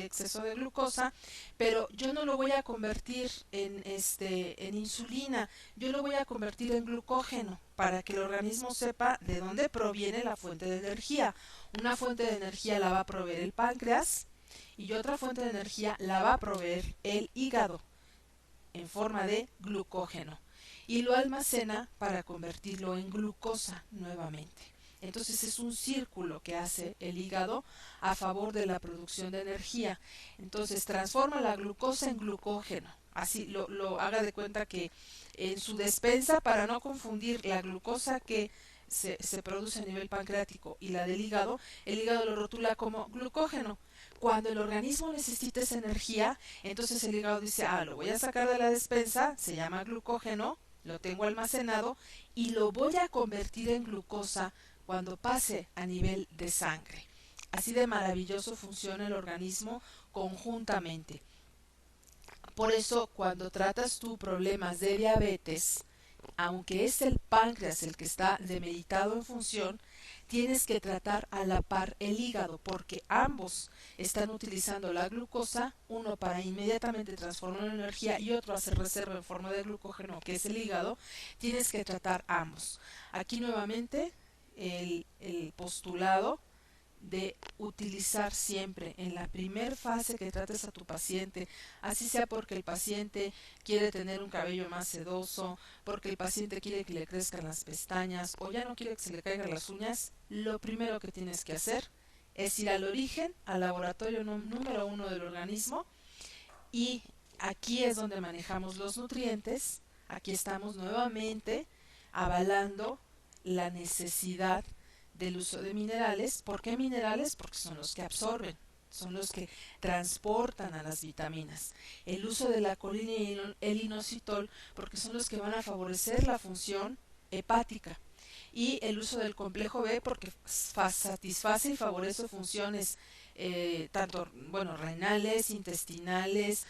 exceso de glucosa, pero yo no lo voy a convertir en insulina, yo lo voy a convertir en glucógeno, para que el organismo sepa de dónde proviene la fuente de energía. Una fuente de energía la va a proveer el páncreas y otra fuente de energía la va a proveer el hígado en forma de glucógeno y lo almacena para convertirlo en glucosa nuevamente. Entonces es un círculo que hace el hígado a favor de la producción de energía. Entonces transforma la glucosa en glucógeno. Así lo haga de cuenta que en su despensa, para no confundir la glucosa que se produce a nivel pancreático y la del hígado, el hígado lo rotula como glucógeno. Cuando el organismo necesita esa energía, entonces el hígado dice, lo voy a sacar de la despensa, se llama glucógeno, lo tengo almacenado y lo voy a convertir en glucosa cuando pase a nivel de sangre. Así de maravilloso funciona el organismo conjuntamente. Por eso, cuando tratas tú problemas de diabetes, aunque es el páncreas el que está demeritado en función, tienes que tratar a la par el hígado, porque ambos están utilizando la glucosa, uno para inmediatamente transformar en energía y otro hacer reserva en forma de glucógeno, que es el hígado. Tienes que tratar ambos. Aquí nuevamente el postulado de utilizar siempre en la primer fase que trates a tu paciente, así sea porque el paciente quiere tener un cabello más sedoso, porque el paciente quiere que le crezcan las pestañas o ya no quiere que se le caigan las uñas, lo primero que tienes que hacer es ir al origen, al laboratorio número uno del organismo, y aquí es donde manejamos los nutrientes. Aquí estamos nuevamente avalando la necesidad del uso de minerales. ¿Por qué minerales? Porque son los que absorben, son los que transportan a las vitaminas. El uso de la colina y el inositol, porque son los que van a favorecer la función hepática. Y el uso del complejo B, porque satisface y favorece funciones tanto, bueno, renales, intestinales,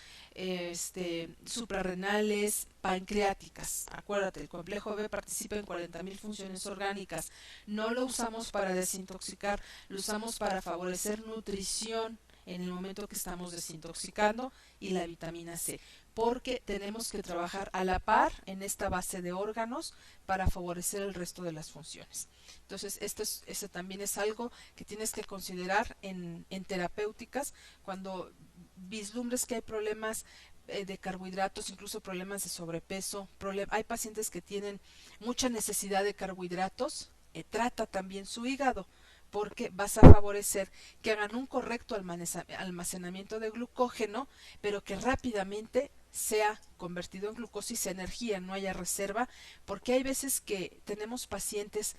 suprarrenales, pancreáticas. Acuérdate, el complejo B participa en 40.000 funciones orgánicas. No lo usamos para desintoxicar, lo usamos para favorecer nutrición en el momento que estamos desintoxicando, y la vitamina C, porque tenemos que trabajar a la par en esta base de órganos para favorecer el resto de las funciones. Entonces, eso también es algo que tienes que considerar en terapéuticas cuando vislumbres que hay problemas de carbohidratos, incluso problemas de sobrepeso. Hay pacientes que tienen mucha necesidad de carbohidratos, trata también su hígado, porque vas a favorecer que hagan un correcto almacenamiento de glucógeno, pero que rápidamente sea convertido en glucosa y sea energía, no haya reserva, porque hay veces que tenemos pacientes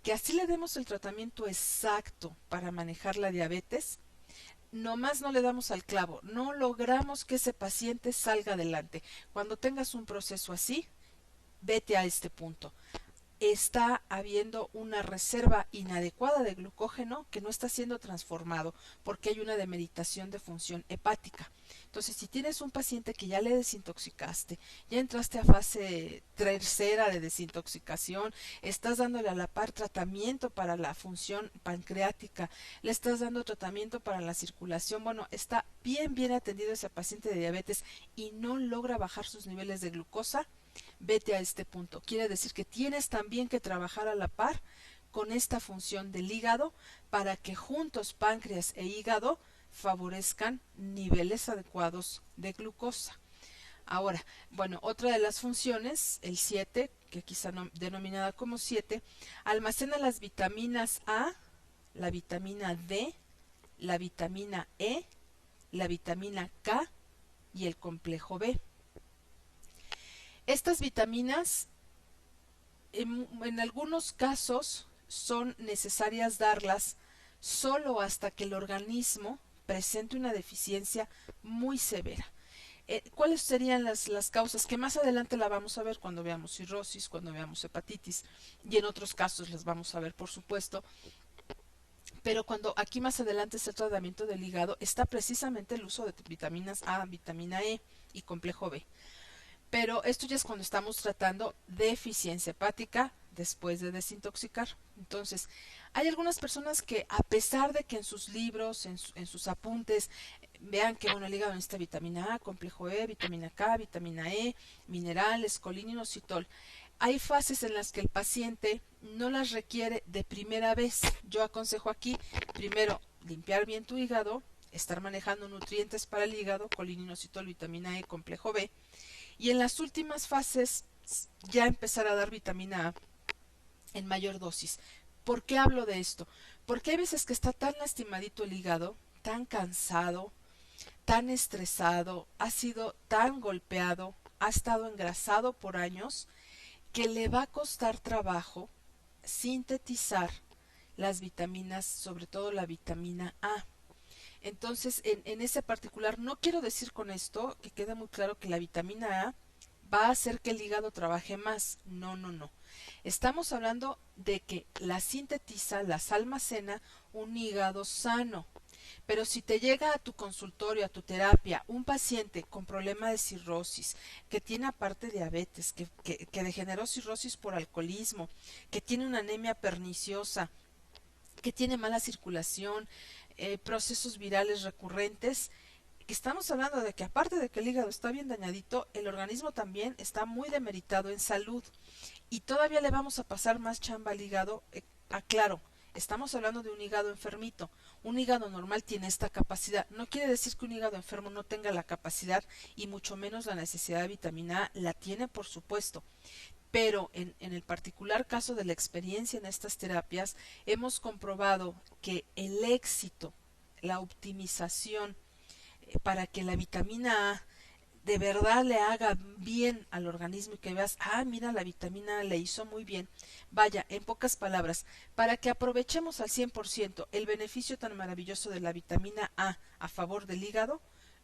que así le demos el tratamiento exacto para manejar la diabetes, nomás no le damos al clavo, no logramos que ese paciente salga adelante. Cuando tengas un proceso así, vete a este punto. Está habiendo una reserva inadecuada de glucógeno que no está siendo transformado porque hay una demeritación de función hepática. Entonces, si tienes un paciente que ya le desintoxicaste, ya entraste a fase tercera de desintoxicación, estás dándole a la par tratamiento para la función pancreática, le estás dando tratamiento para la circulación, bueno, está bien atendido ese paciente de diabetes y no logra bajar sus niveles de glucosa, vete a este punto. Quiere decir que tienes también que trabajar a la par con esta función del hígado para que juntos páncreas e hígado favorezcan niveles adecuados de glucosa. Ahora, bueno, otra de las funciones, el 7, que quizá denominada como 7, almacena las vitaminas A, la vitamina D, la vitamina E, la vitamina K y el complejo B. Estas vitaminas en algunos casos son necesarias darlas solo hasta que el organismo presente una deficiencia muy severa. ¿Cuáles serían las causas? Que más adelante la vamos a ver cuando veamos cirrosis, cuando veamos hepatitis, y en otros casos las vamos a ver, por supuesto. Pero cuando aquí más adelante está el tratamiento del hígado, está precisamente el uso de vitaminas A, vitamina E y complejo B. Pero esto ya es cuando estamos tratando deficiencia hepática después de desintoxicar. Entonces, hay algunas personas que a pesar de que en sus libros, en sus apuntes, vean que bueno, el hígado necesita vitamina A, complejo E, vitamina K, vitamina E, minerales, colina y inositol, hay fases en las que el paciente no las requiere de primera vez. Yo aconsejo aquí, primero, limpiar bien tu hígado, estar manejando nutrientes para el hígado, colina, inositol, vitamina E, complejo B, y en las últimas fases ya empezar a dar vitamina A en mayor dosis. ¿Por qué hablo de esto? Porque hay veces que está tan lastimadito el hígado, tan cansado, tan estresado, ha sido tan golpeado, ha estado engrasado por años, que le va a costar trabajo sintetizar las vitaminas, sobre todo la vitamina A. Entonces, en ese particular, no quiero decir con esto que quede muy claro que la vitamina A va a hacer que el hígado trabaje más. No, no, no. Estamos hablando de que la sintetiza, las almacena un hígado sano. Pero si te llega a tu consultorio, a tu terapia, un paciente con problema de cirrosis, que tiene aparte diabetes, que degeneró cirrosis por alcoholismo, que tiene una anemia perniciosa, que tiene mala circulación, procesos virales recurrentes, que estamos hablando de que aparte de que el hígado está bien dañadito, el organismo también está muy demeritado en salud y todavía le vamos a pasar más chamba al hígado. Aclaro, estamos hablando de un hígado enfermito. Un hígado normal tiene esta capacidad. No quiere decir que un hígado enfermo no tenga la capacidad y mucho menos la necesidad de vitamina A. La tiene, por supuesto. Pero en el particular caso de la experiencia en estas terapias, hemos comprobado que el éxito, la optimización para que la vitamina A de verdad le haga bien al organismo y que veas, ah, mira, la vitamina A le hizo muy bien. Vaya, en pocas palabras, para que aprovechemos al 100% el beneficio tan maravilloso de la vitamina A favor del hígado,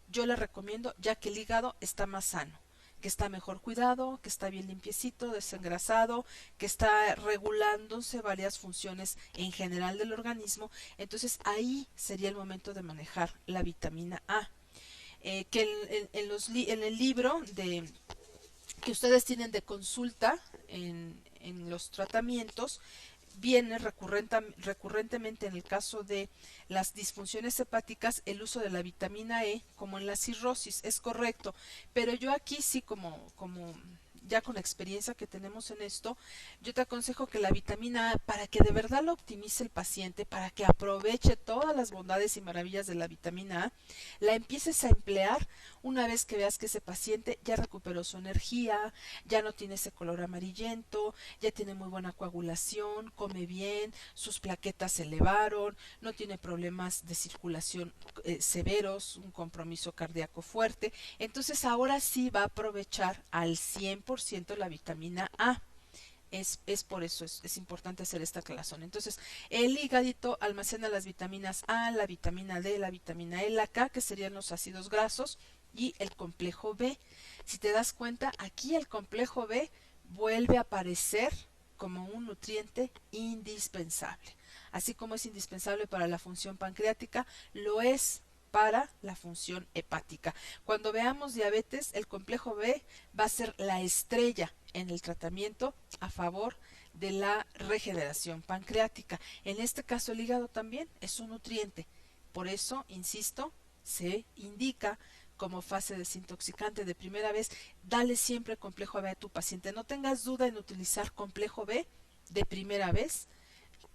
yo le recomiendo ya que el hígado está más sano, que está mejor cuidado, que está bien limpiecito, desengrasado, que está regulándose varias funciones en general del organismo. Entonces ahí sería el momento de manejar la vitamina A. Que en el libro que ustedes tienen de consulta en los tratamientos, viene recurrentemente en el caso de las disfunciones hepáticas el uso de la vitamina E como en la cirrosis, es correcto, pero yo aquí sí como ya con la experiencia que tenemos en esto, yo te aconsejo que la vitamina A, para que de verdad lo optimice el paciente, para que aproveche todas las bondades y maravillas de la vitamina A, la empieces a emplear una vez que veas que ese paciente ya recuperó su energía, ya no tiene ese color amarillento, ya tiene muy buena coagulación, come bien, sus plaquetas se elevaron, no tiene problemas de circulación severos, un compromiso cardíaco fuerte. Entonces ahora sí va a aprovechar al 100% la vitamina A. Es por eso, es importante hacer esta aclaración. Entonces, el hígadito almacena las vitaminas A, la vitamina D, la vitamina E, la K, que serían los ácidos grasos, y el complejo B. Si te das cuenta, aquí el complejo B vuelve a aparecer como un nutriente indispensable. Así como es indispensable para la función pancreática, lo es para la función hepática. Cuando veamos diabetes, el complejo B va a ser la estrella en el tratamiento a favor de la regeneración pancreática. En este caso el hígado también es un nutriente. Por eso, insisto, se indica como fase desintoxicante de primera vez, dale siempre complejo B a tu paciente. No tengas duda en utilizar complejo B de primera vez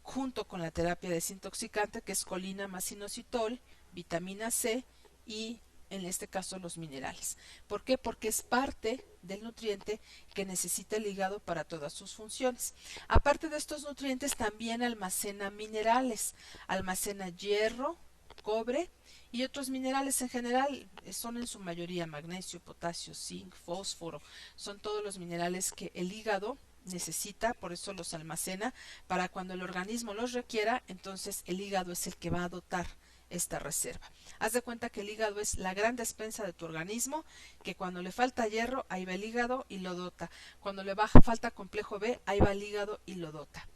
junto con la terapia desintoxicante que es colina más inositol, vitamina C y en este caso los minerales. ¿Por qué? Porque es parte del nutriente que necesita el hígado para todas sus funciones. Aparte de estos nutrientes también almacena minerales, almacena hierro, cobre y otros minerales en general, son en su mayoría magnesio, potasio, zinc, fósforo, son todos los minerales que el hígado necesita, por eso los almacena, para cuando el organismo los requiera, entonces el hígado es el que va a dotar esta reserva. Haz de cuenta que el hígado es la gran despensa de tu organismo, que cuando le falta hierro, ahí va el hígado y lo dota. Cuando le baja falta complejo B, ahí va el hígado y lo dota.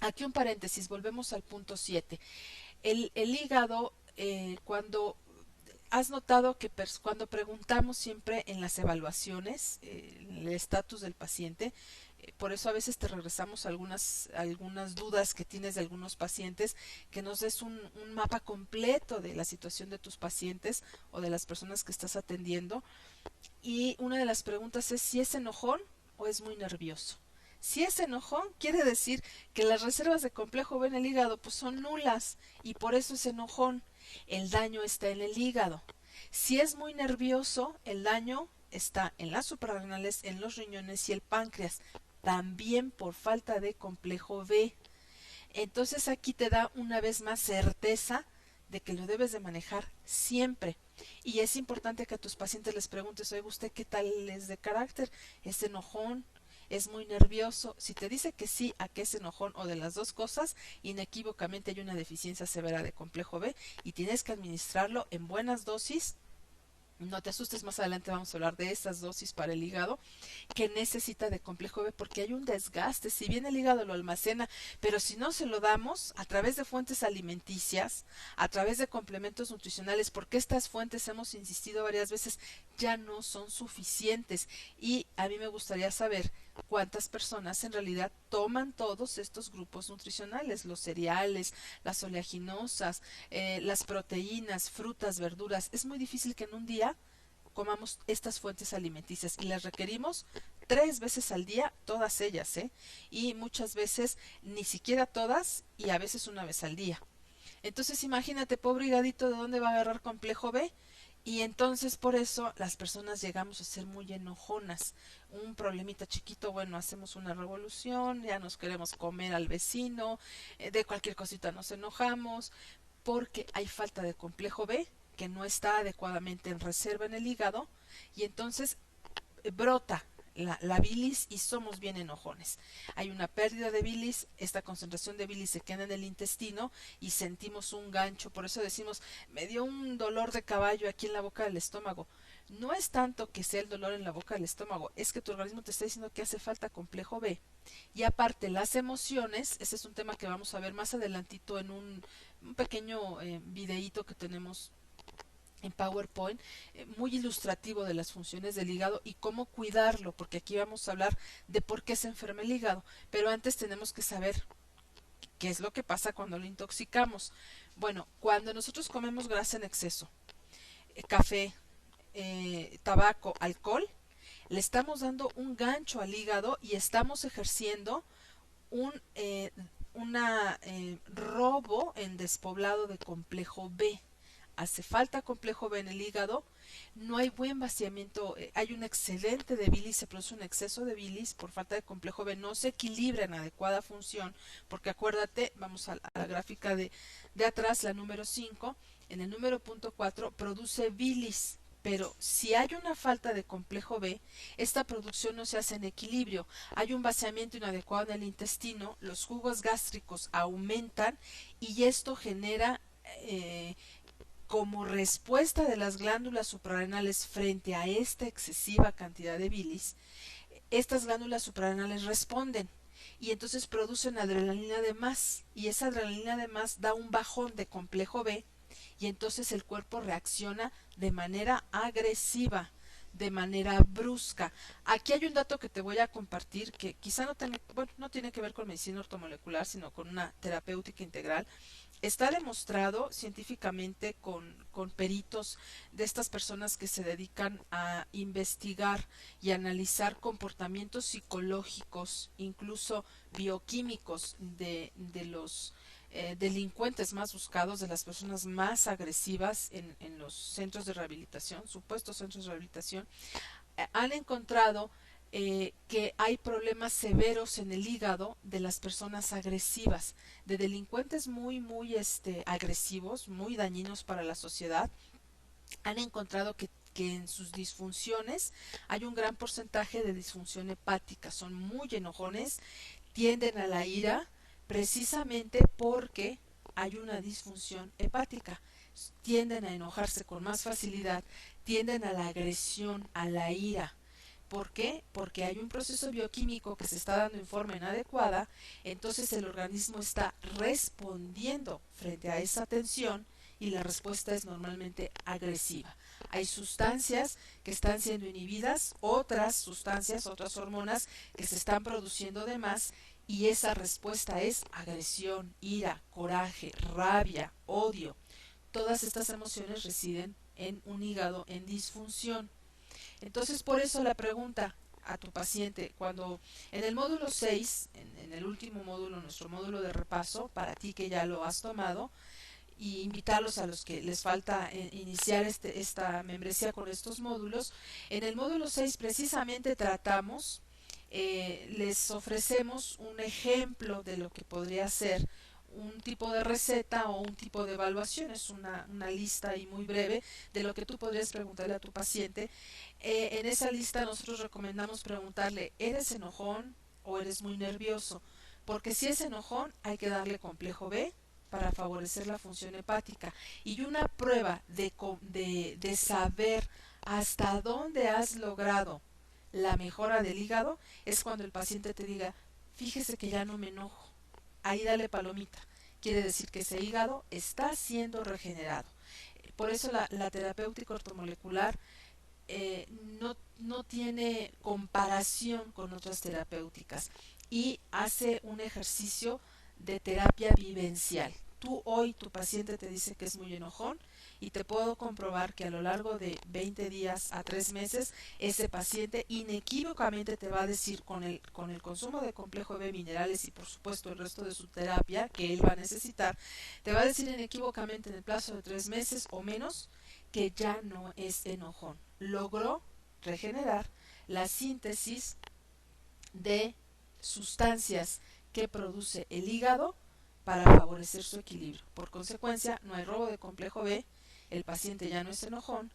Aquí un paréntesis, volvemos al punto 7. El hígado, cuando has notado que cuando preguntamos siempre en las evaluaciones el estatus del paciente, por eso a veces te regresamos algunas dudas que tienes de algunos pacientes, que nos des un mapa completo de la situación de tus pacientes o de las personas que estás atendiendo. Y una de las preguntas es si es enojón o es muy nervioso. Si es enojón, quiere decir que las reservas de complejo B en el hígado pues son nulas y por eso es enojón. El daño está en el hígado. Si es muy nervioso, el daño está en las suprarrenales, en los riñones y el páncreas, también por falta de complejo B. Entonces aquí te da una vez más certeza de que lo debes de manejar siempre. Y es importante que a tus pacientes les preguntes, oye, ¿usted qué tal es de carácter? ¿Es enojón? ¿Es muy nervioso? Si te dice que sí a que es enojón o de las dos cosas, inequívocamente hay una deficiencia severa de complejo B y tienes que administrarlo en buenas dosis. No te asustes, más adelante vamos a hablar de esas dosis para el hígado que necesita de complejo B porque hay un desgaste. Si bien el hígado lo almacena, pero si no se lo damos a través de fuentes alimenticias, a través de complementos nutricionales, porque estas fuentes, hemos insistido varias veces, ya no son suficientes. Y a mí me gustaría saber cuántas personas en realidad toman todos estos grupos nutricionales, los cereales, las oleaginosas, las proteínas, frutas, verduras. Es muy difícil que en un día comamos estas fuentes alimenticias y las requerimos 3 veces al día, todas ellas, ¿eh? Y muchas veces ni siquiera todas y a veces una vez al día. Entonces imagínate, pobre higadito, ¿de dónde va a agarrar complejo B? Y entonces por eso las personas llegamos a ser muy enojonas. Un problemita chiquito, bueno, hacemos una revolución, ya nos queremos comer al vecino, de cualquier cosita nos enojamos, porque hay falta de complejo B que no está adecuadamente en reserva en el hígado y entonces brota la bilis y somos bien enojones. Hay una pérdida de bilis, esta concentración de bilis se queda en el intestino y sentimos un gancho, por eso decimos, me dio un dolor de caballo aquí en la boca del estómago. No es tanto que sea el dolor en la boca del estómago, es que tu organismo te está diciendo que hace falta complejo B. Y aparte las emociones, ese es un tema que vamos a ver más adelantito en un pequeño videíto que tenemos en PowerPoint, muy ilustrativo de las funciones del hígado y cómo cuidarlo, porque aquí vamos a hablar de por qué se enferma el hígado, pero antes tenemos que saber qué es lo que pasa cuando lo intoxicamos. Bueno, cuando nosotros comemos grasa en exceso, café, tabaco, alcohol, le estamos dando un gancho al hígado y estamos ejerciendo un robo en despoblado de complejo B. Hace falta complejo B en el hígado, no hay buen vaciamiento, hay un excedente de bilis, se produce un exceso de bilis por falta de complejo B, no se equilibra en adecuada función, porque acuérdate, vamos a la gráfica de atrás, la número 5, en el número punto 4 produce bilis, pero si hay una falta de complejo B, esta producción no se hace en equilibrio. Hay un vaciamiento inadecuado en el intestino, los jugos gástricos aumentan y esto genera como respuesta de las glándulas suprarrenales frente a esta excesiva cantidad de bilis, estas glándulas suprarrenales responden y entonces producen adrenalina de más y esa adrenalina de más da un bajón de complejo B y entonces el cuerpo reacciona de manera agresiva, de manera brusca. Aquí hay un dato que te voy a compartir que quizá no tiene que ver con medicina ortomolecular, sino con una terapéutica integral. Está demostrado científicamente con peritos de estas personas que se dedican a investigar y analizar comportamientos psicológicos, incluso bioquímicos de los delincuentes más buscados, de las personas más agresivas en los centros de rehabilitación, supuestos centros de rehabilitación, han encontrado que hay problemas severos en el hígado de las personas agresivas, de delincuentes muy agresivos, muy dañinos para la sociedad. Han encontrado que en sus disfunciones hay un gran porcentaje de disfunción hepática, son muy enojones, tienden a la ira precisamente porque hay una disfunción hepática, tienden a enojarse con más facilidad, tienden a la agresión, a la ira. ¿Por qué? Porque hay un proceso bioquímico que se está dando en forma inadecuada, entonces el organismo está respondiendo frente a esa tensión y la respuesta es normalmente agresiva. Hay sustancias que están siendo inhibidas, otras sustancias, otras hormonas que se están produciendo de más y esa respuesta es agresión, ira, coraje, rabia, odio. Todas estas emociones residen en un hígado en disfunción. Entonces, por eso la pregunta a tu paciente, cuando en el módulo 6, en el último módulo, nuestro módulo de repaso, para ti que ya lo has tomado, y invitarlos a los que les falta iniciar esta membresía con estos módulos, en el módulo 6 precisamente tratamos les ofrecemos un ejemplo de lo que podría ser un tipo de receta o un tipo de evaluación. Es una lista ahí muy breve de lo que tú podrías preguntarle a tu paciente. En esa lista nosotros recomendamos preguntarle, ¿eres enojón o eres muy nervioso? Porque si es enojón hay que darle complejo B para favorecer la función hepática. Y una prueba de saber hasta dónde has logrado la mejora del hígado es cuando el paciente te diga, fíjese que ya no me enojo, ahí dale palomita. Quiere decir que ese hígado está siendo regenerado. Por eso la terapéutica ortomolecular no tiene comparación con otras terapéuticas y hace un ejercicio de terapia vivencial. Tú hoy tu paciente te dice que es muy enojón y te puedo comprobar que a lo largo de 20 días a 3 meses ese paciente inequívocamente te va a decir con el consumo de complejo B, minerales y por supuesto el resto de su terapia que él va a necesitar, te va a decir inequívocamente en el plazo de 3 meses o menos que ya no es enojón. Logró regenerar la síntesis de sustancias que produce el hígado para favorecer su equilibrio. Por consecuencia, no hay robo de complejo B, el paciente ya no es enojón,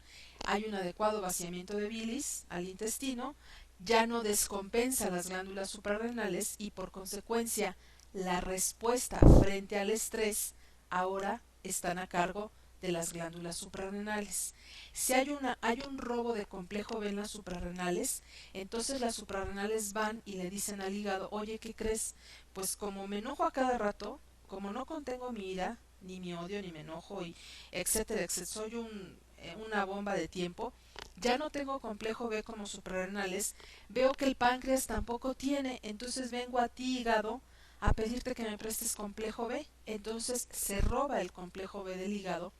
hay un adecuado vaciamiento de bilis al intestino, ya no descompensa las glándulas suprarrenales y por consecuencia la respuesta frente al estrés ahora están a cargo de las glándulas suprarrenales. Si hay un robo de complejo B en las suprarrenales, entonces las suprarrenales van y le dicen al hígado, oye, ¿qué crees? Pues como me enojo a cada rato, como no contengo mi ira, ni mi odio, ni me enojo, y etcétera, etcétera, soy una bomba de tiempo, ya no tengo complejo B como suprarrenales, veo que el páncreas tampoco tiene, entonces vengo a ti, hígado, a pedirte que me prestes complejo B. Entonces se roba el complejo B del hígado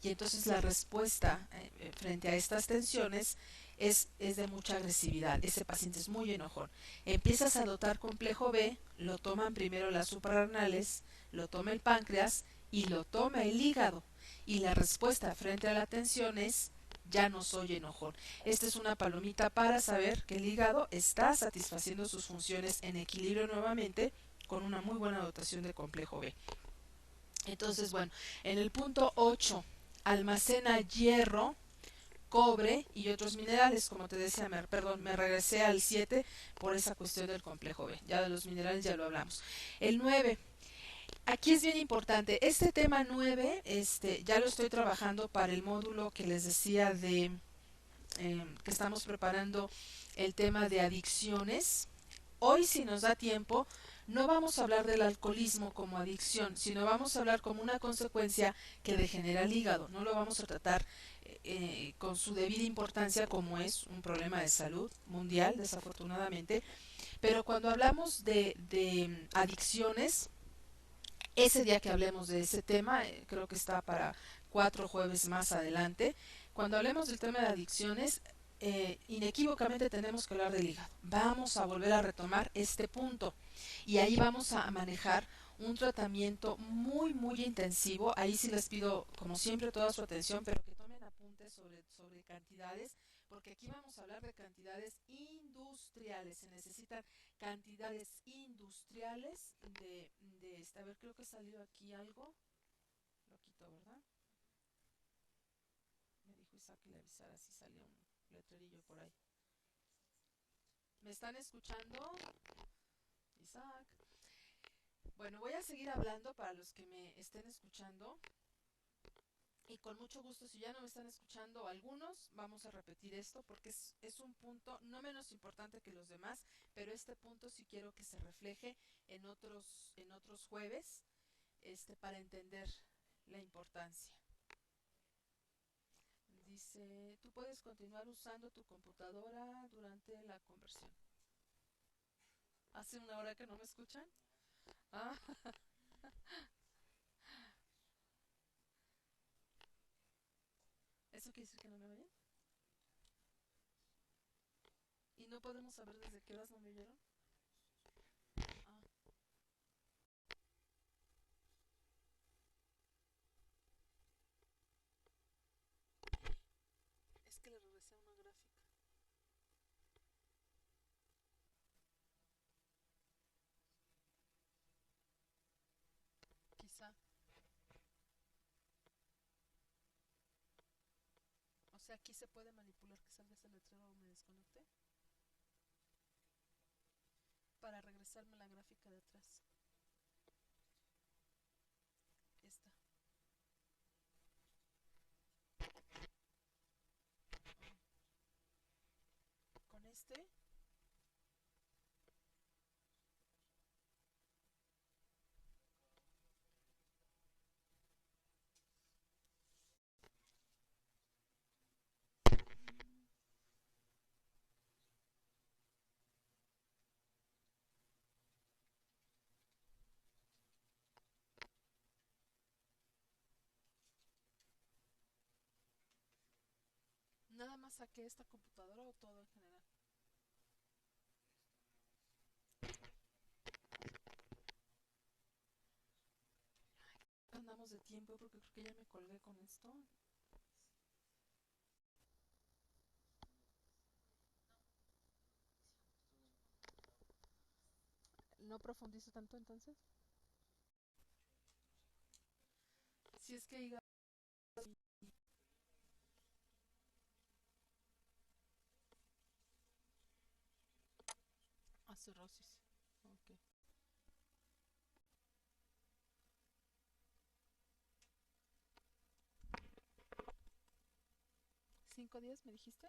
y entonces la respuesta frente a estas tensiones es de mucha agresividad. Ese paciente es muy enojón. Empiezas a dotar complejo B, lo toman primero las suprarrenales, lo toma el páncreas y lo toma el hígado. Y la respuesta frente a la tensión es ya no soy enojón. Esta es una palomita para saber que el hígado está satisfaciendo sus funciones en equilibrio nuevamente con una muy buena dotación de complejo B. Entonces, bueno, en el punto 8 almacena hierro, cobre y otros minerales, como te decía, me regresé al 7 por esa cuestión del complejo B. Ya de los minerales ya lo hablamos. El 9, aquí es bien importante. Este tema 9, ya lo estoy trabajando para el módulo que les decía que estamos preparando el tema de adicciones. Hoy, si nos da tiempo, no vamos a hablar del alcoholismo como adicción, sino vamos a hablar como una consecuencia que degenera el hígado. No lo vamos a tratar con su debida importancia como es un problema de salud mundial, desafortunadamente. Pero cuando hablamos de adicciones, ese día que hablemos de ese tema, creo que está para 4 jueves más adelante, cuando hablemos del tema de adicciones, inequívocamente tenemos que hablar del hígado. Vamos a volver a retomar este punto y ahí vamos a manejar un tratamiento muy, muy intensivo. Ahí sí les pido, como siempre, toda su atención, pero que tomen apuntes sobre cantidades, porque aquí vamos a hablar de cantidades industriales. Se necesitan cantidades industriales a ver, creo que salió aquí algo. Lo quito, ¿verdad? Me dijo Isaac que le avisara si salía un letrerillo por ahí. ¿Me están escuchando? Isaac. Bueno, voy a seguir hablando para los que me estén escuchando. Y con mucho gusto, si ya no me están escuchando algunos, vamos a repetir esto porque es un punto no menos importante que los demás, pero este punto sí quiero que se refleje en otros jueves, para entender la importancia. Dice, tú puedes continuar usando tu computadora durante la conversión. ¿Hace una hora que no me escuchan? Ah, ¿eso quiere decir que no me oyen? ¿Y no podemos saber desde qué horas no me oyeron? Ah, es que le regresé a una gráfica. O sea, aquí se puede manipular que salga ese letrero o me desconecte para regresarme a la gráfica de atrás. Esta. Con este. Nada más saqué esta computadora o todo en general. Andamos de tiempo porque creo que ya me colgué con esto. No profundizo tanto entonces. Si es que hay cirrosis. Ok. 5 días me dijiste.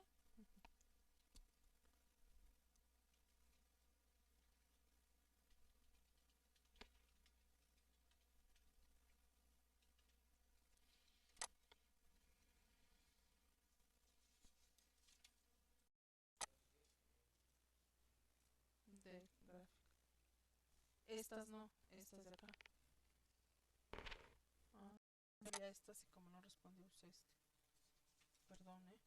De gráfica. Estas no, estas de acá. Ah, ya estas y como no respondió usted este. Perdón, ¿eh?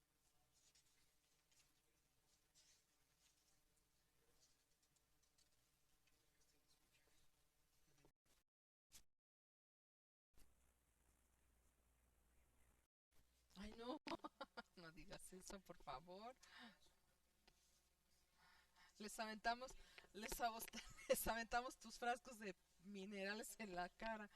Ay, no, no digas eso, por favor. Les aventamos, les, les aventamos tus frascos de minerales en la cara.